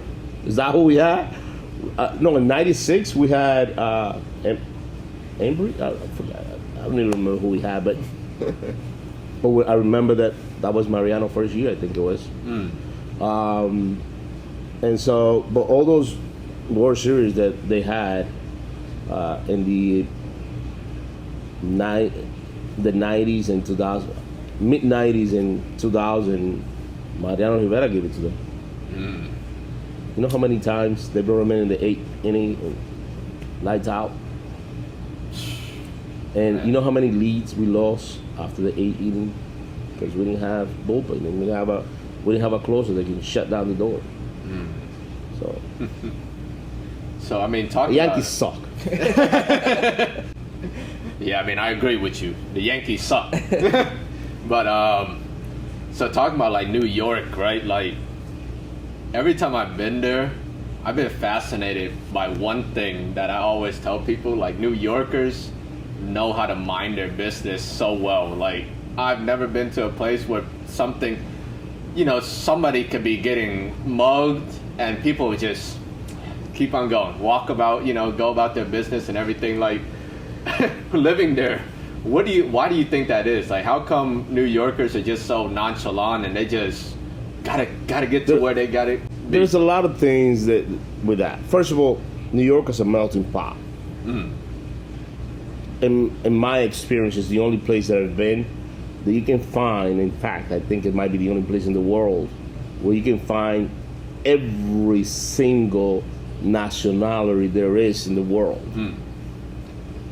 Is that who we had? No, in '96 we had Embry. I forgot. I don't even remember who we had, but I remember that was Mariano's first year. I think it was. And so, but all those World Series that they had in the 90s and 2000, mid 90s and 2000, Mariano Rivera gave it to them. You know how many times they brought him in the 8th inning and lights out? And you know how many leads we lost after the 8th inning? Because we didn't have bullpen and we didn't have a closer that can shut down the door. So So I mean, the talking Yankees suck. Yeah, I mean, I agree with you. The Yankees suck. But so talking about like New York, right? Like every time I've been there, I've been fascinated by one thing that I always tell people. Like New Yorkers know how to mind their business so well. Like I've never been to a place where something, somebody could be getting mugged and people would just keep on going, walk about, go about their business and everything. Like living there, why do you think that is? Like, how come New Yorkers are just so nonchalant and they just gotta get to where they gotta be? There's a lot of things with that. First of all, New York is a melting pot. In my experience, it's the only place that I've been that you can find. In fact, I think it might be the only place in the world where you can find every single nationality there is in the world.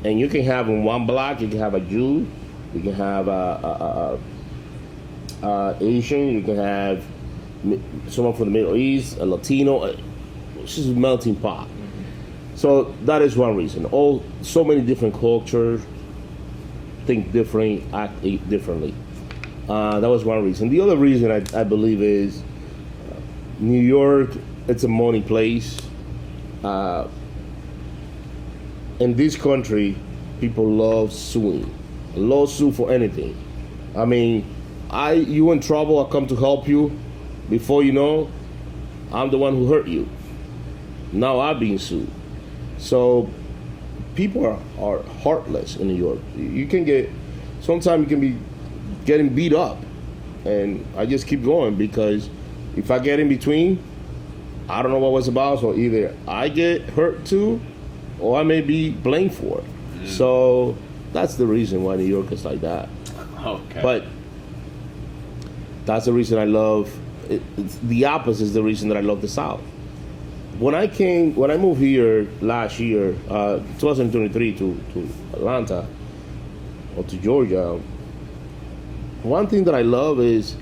And you can have in one block, you can have a Jew, you can have a Asian, you can have someone from the Middle East, a Latino. It's just a melting pot. So that is one reason. So many different cultures think differently, act differently. That was one reason. The other reason I believe is New York. It's a money place. In this country, people love suing. Love sue for anything. I mean, you in trouble, I come to help you. Before you know, I'm the one who hurt you. Now I'm being sued. So people are heartless in New York. Sometimes you can be getting beat up. And I just keep going because if I get in between, I don't know what was about. So either I get hurt too, or I may be blamed for it. So that's the reason why New York is like that. Okay. But that's the reason I love the opposite is the reason that I love the South. When I moved here last year, 2023 to Atlanta or to Georgia, one thing that I love is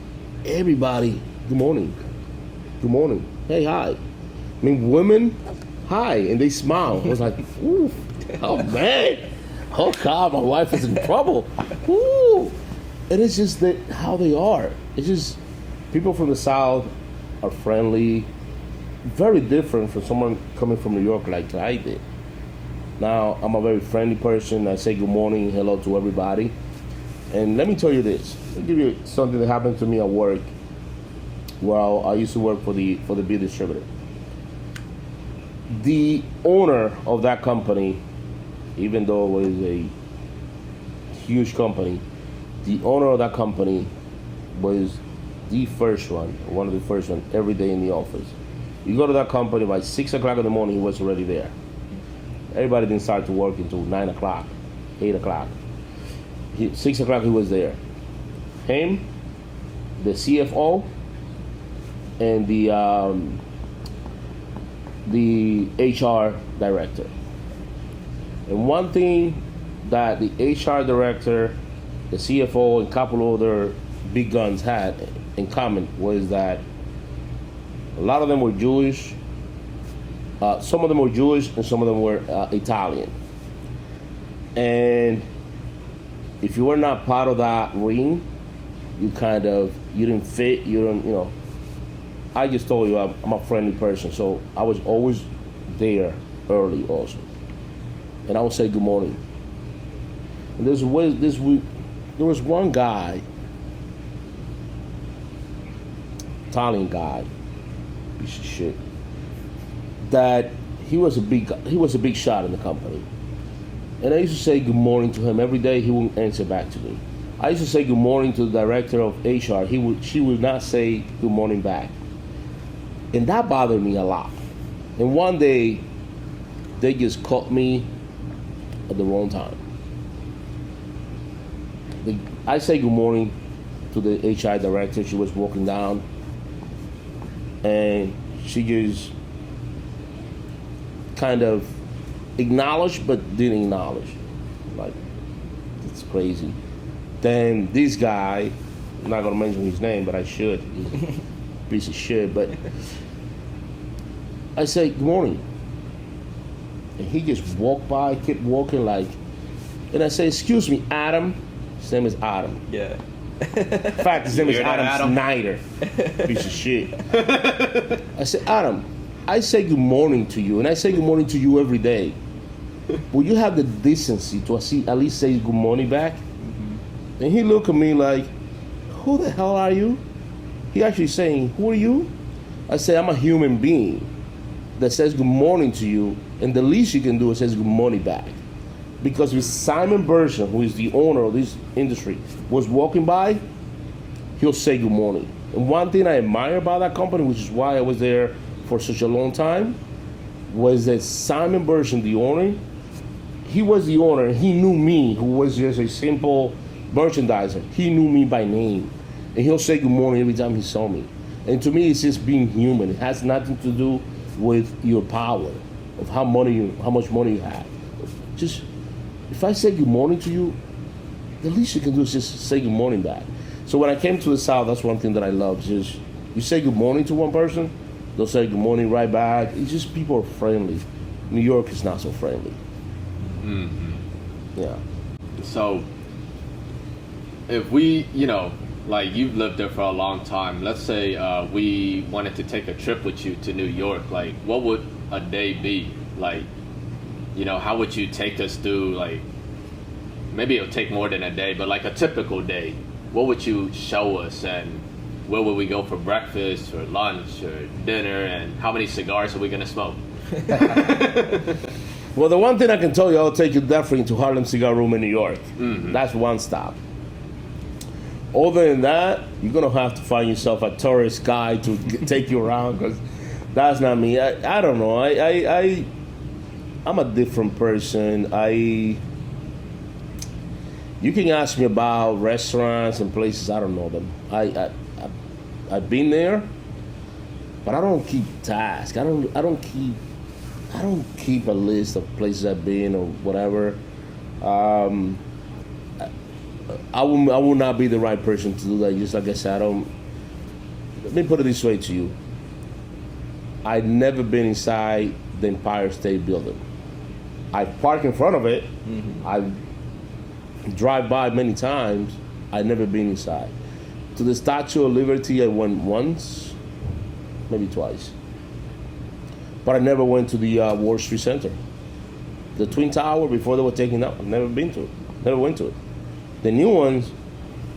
everybody, good morning, hey, hi. I mean, women, hi, and they smile. I was like, ooh, oh man, oh God, my wife is in trouble. Ooh. And it's just how they are. It's just people from the South are friendly, very different from someone coming from New York like I did. Now, I'm a very friendly person. I say good morning, hello to everybody. And let me tell you this. I'll give you something that happened to me at work while I used to work for the beer distributor. The owner of that company, even though it was a huge company, the owner of that company was one of the first one every day in the office. You go to that company by 6 o'clock in the morning, he was already there. Everybody didn't start to work until 9 o'clock, 8 o'clock. 6 o'clock he was there. Him, the CFO, and the HR director. And one thing that the HR director, the CFO, and a couple other big guns had in common was that a lot of them were Jewish. Some of them were Jewish and some of them were Italian. And if you were not part of that ring, you didn't fit. I just told you I'm a friendly person, so I was always there early also. And I would say good morning. And there was one guy, Italian guy, piece of shit, that he was a big shot in the company. And I used to say good morning to him every day. He wouldn't answer back to me. I used to say good morning to the director of HR. She would not say good morning back. And that bothered me a lot. And one day, they just caught me at the wrong time. I say good morning to the HR director. She was walking down, and she just kind of acknowledged but didn't acknowledge. Like, it's crazy. Then this guy, I'm not gonna mention his name, but I should. He's a piece of shit. But I say good morning, and he just walked by, kept walking and I say, excuse me, Adam. His name is Adam. Yeah. In fact, his name is Adam Snyder. Piece of shit. I said, Adam, I say good morning to you, and I say good morning to you every day. Will you have the decency to at least say good morning back? Mm-hmm. And he looked at me like, who the hell are you? He actually saying, who are you? I say, I'm a human being that says good morning to you, and the least you can do is say good morning back. Because if Simon Bershon, who is the owner of this industry, was walking by, he'll say good morning. And one thing I admire about that company, which is why I was there for such a long time, was that Simon Bershon, the owner, he was the owner, and he knew me, who was just a simple merchandiser. He knew me by name. And he'll say good morning every time he saw me. And to me, it's just being human. It has nothing to do with your power, of how much money you have. Just, if I say good morning to you, the least you can do is just say good morning back. So when I came to the South, that's one thing that I love. Just, you say good morning to one person, they'll say good morning right back. It's just, people are friendly. New York is not so friendly. Mm-hmm. Yeah. So, if we, like you've lived there for a long time, let's say we wanted to take a trip with you to New York, like what would a day be? Like, how would you take us through, like, maybe it'll take more than a day, but like a typical day, what would you show us, and where would we go for breakfast or lunch or dinner, and how many cigars are we going to smoke? Well, the one thing I can tell you, I'll take you definitely to Harlem Cigar Room in New York. Mm-hmm. That's one stop. Other than that, you're going to have to find yourself a tourist guide to take you around, because that's not me. I don't know. I'm a different person. You can ask me about restaurants and places, I don't know them. I've been there, but I don't keep tasks. I don't keep a list of places I've been or whatever. I will not be the right person to do that. Just like I said, let me put it this way to you. I've never been inside the Empire State Building. I park in front of it. Mm-hmm. I drive by many times. I've never been inside. To the Statue of Liberty, I went once, maybe twice. But I never went to the Wall Street Center. The Twin Tower, before they were taken up, I've never been to it. Never went to it. The new ones,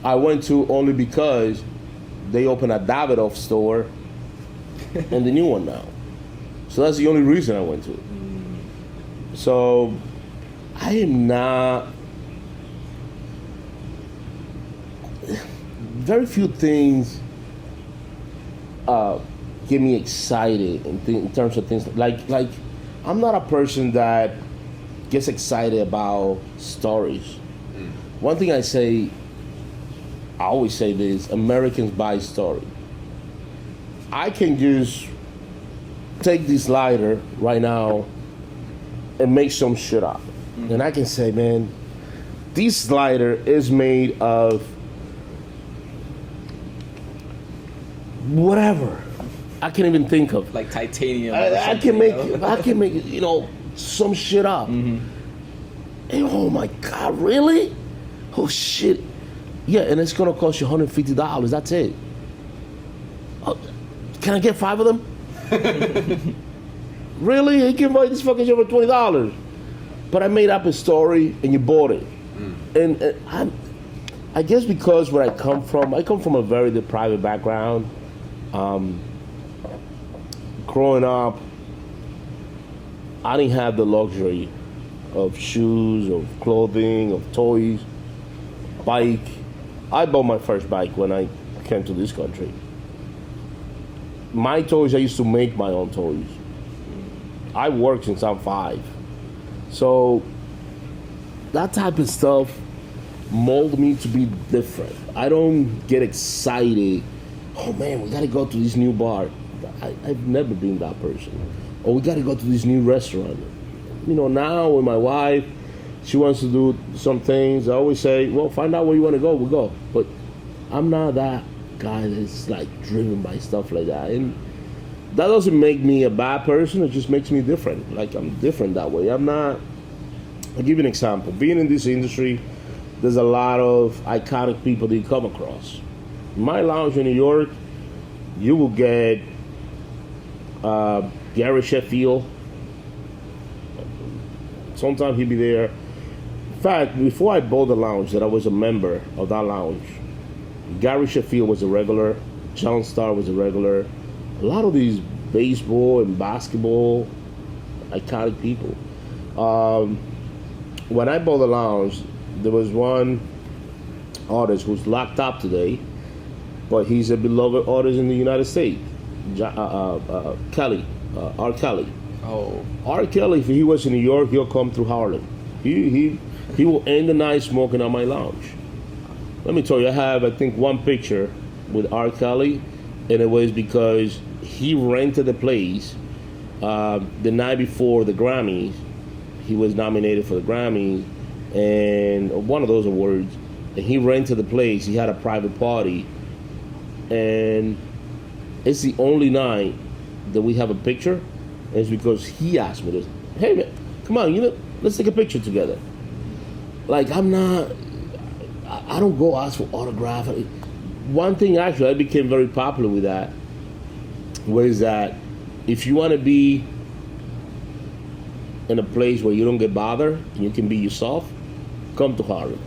I went to only because they opened a Davidoff store and the new one now. So that's the only reason I went to it. So I am not, very few things get me excited in terms of things like I'm not a person that gets excited about stories. One thing I always say this: Americans buy story. I can just take this lighter right now and make some shit up, and I can say, man, this lighter is made of whatever. I can't even think of. Like titanium. I can make some shit up. And oh my God, really? Oh shit. Yeah, and it's gonna cost you $150. That's it. Can I get 5 of them? Really? You can buy this fucking shit for $20. But I made up a story and you bought it. And I guess because where I come from a very deprived background. Growing up, I didn't have the luxury of shoes, of clothing, of toys, bike. I bought my first bike when I came to this country. My toys, I used to make my own toys. I worked since I'm 5. So that type of stuff molded me to be different. I don't get excited. Oh man, we gotta go to this new bar. I've never been that person. Or we gotta go to this new restaurant. Now with my wife, she wants to do some things. I always say, well, find out where you want to go, we'll go. But I'm not that guy that's like driven by stuff like that. And that doesn't make me a bad person. It just makes me different. Like I'm different that way. I'll give you an example. Being in this industry, there's a lot of iconic people that you come across. In my lounge in New York, you will get Gary Sheffield. Sometimes he'll be there. In fact, before I bought the lounge, that I was a member of that lounge, Gary Sheffield was a regular, John Starr was a regular. A lot of these baseball and basketball iconic people. When I bought the lounge, there was one artist who's locked up today, but he's a beloved artist in the United States. Kelly, R. Kelly. Oh. R. Kelly, if he was in New York, he'll come through Harlem. He will end the night smoking on my lounge. Let me tell you, I have, I think, one picture with R. Kelly, and it was because he rented the place the night before the Grammys. He was nominated for the Grammys, and one of those awards, and he rented the place. He had a private party, and it's the only night that we have a picture. And it's because he asked me this. Hey man, come on, let's take a picture together. Like I don't go ask for autograph. One thing actually, I became very popular with that, was that if you want to be in a place where you don't get bothered, and you can be yourself, come to Harlem.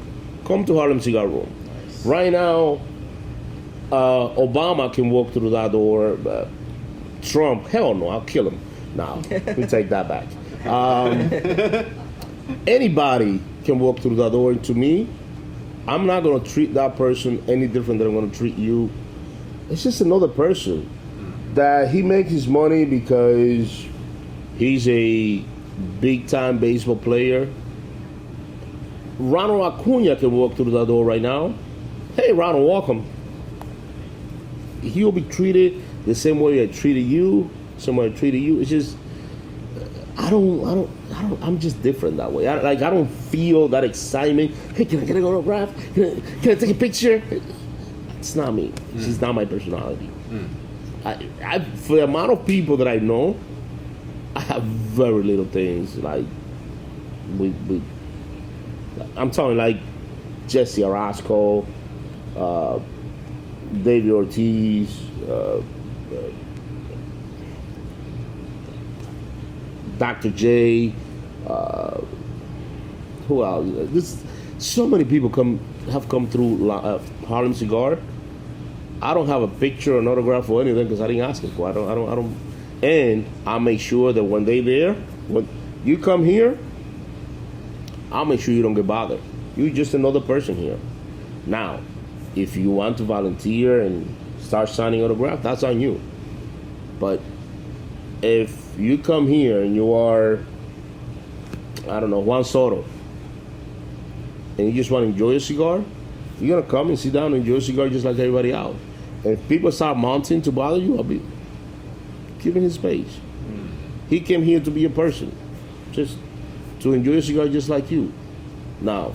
Come to Harlem Cigar Room. Nice. Right now, Obama can walk through that door. Trump, hell no, I'll kill him. No, we take that back. Anybody can walk through that door. And to me, I'm not going to treat that person any different than I'm going to treat you. It's just another person that he makes his money because he's a big-time baseball player. Ronald Acuna can walk through that door right now. Hey, Ronald, welcome. He'll be treated the same way I treated you, same way I treated you. It's just, I'm just different that way. I don't feel that excitement. Hey, can I get an autograph? Can I take a picture? It's not me. It's just not my personality. For the amount of people that I know, I have very little things like I'm talking like Jesse Orozco, David Ortiz, Dr. J, who else? So many people have come through Harlem Cigar. I don't have a picture or an autograph or anything because I didn't ask them for. I don't. And I make sure that when they're there, when you come here, I'll make sure you don't get bothered. You're just another person here. Now, if you want to volunteer and start signing autographs, that's on you. But if you come here and you are I don't know, Juan Soto, and you just want to enjoy a cigar, you're gonna come and sit down and enjoy a cigar just like everybody else. And if people start mounting to bother you, I'll be giving his space. He came here to be a person, just to enjoy a cigar just like you. Now,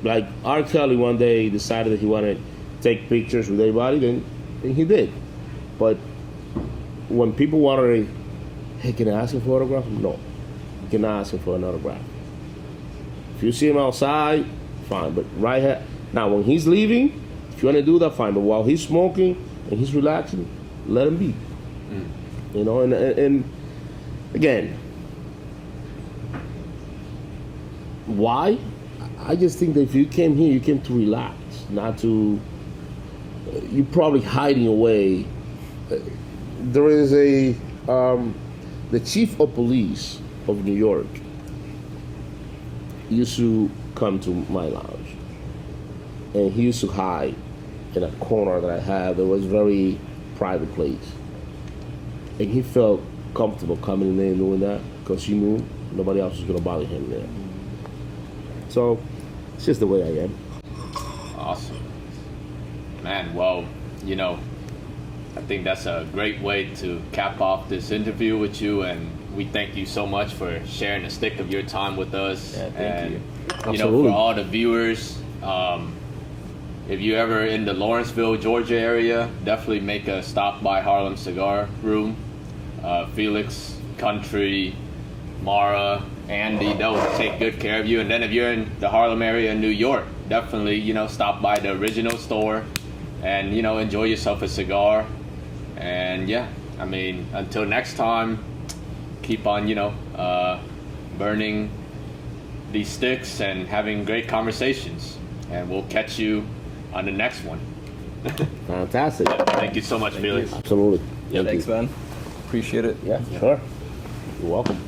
like R. Kelly one day decided that he wanted to take pictures with everybody, then he did. But when people wanted to, hey, can I ask him for an autograph? No, you cannot ask him for an autograph. If you see him outside, fine. But right here, now when he's leaving, if you want to do that, fine. But while he's smoking and he's relaxing, let him be. You know, and again, why? I just think that if you came here, you came to relax, not to. You're probably hiding away. There is the chief of police of New York used to come to my lounge, and he used to hide in a corner that I had that was a very private place, and he felt comfortable coming in there and doing that because he knew nobody else was going to bother him there. So it's just the way I am. Awesome. Man, well, you know, I think that's a great way to cap off this interview with you, and we thank you so much for sharing a stick of your time with us. Yeah, thank you. You know, for all the viewers, if you're ever in the Lawrenceville, Georgia area, definitely make a stop by Harlem Cigar Room. Felix, Country, Mara, Andy, they'll take good care of you. And then if you're in the Harlem area in New York, definitely, you know, stop by the original store and, you know, enjoy yourself a cigar. And yeah, I mean, until next time, keep on, you know, burning these sticks and having great conversations. And we'll catch you on the next one. Fantastic. Yeah, thank you so much, Felix. Absolutely. Yeah, thanks, man. Appreciate it. Yeah, sure. You're welcome.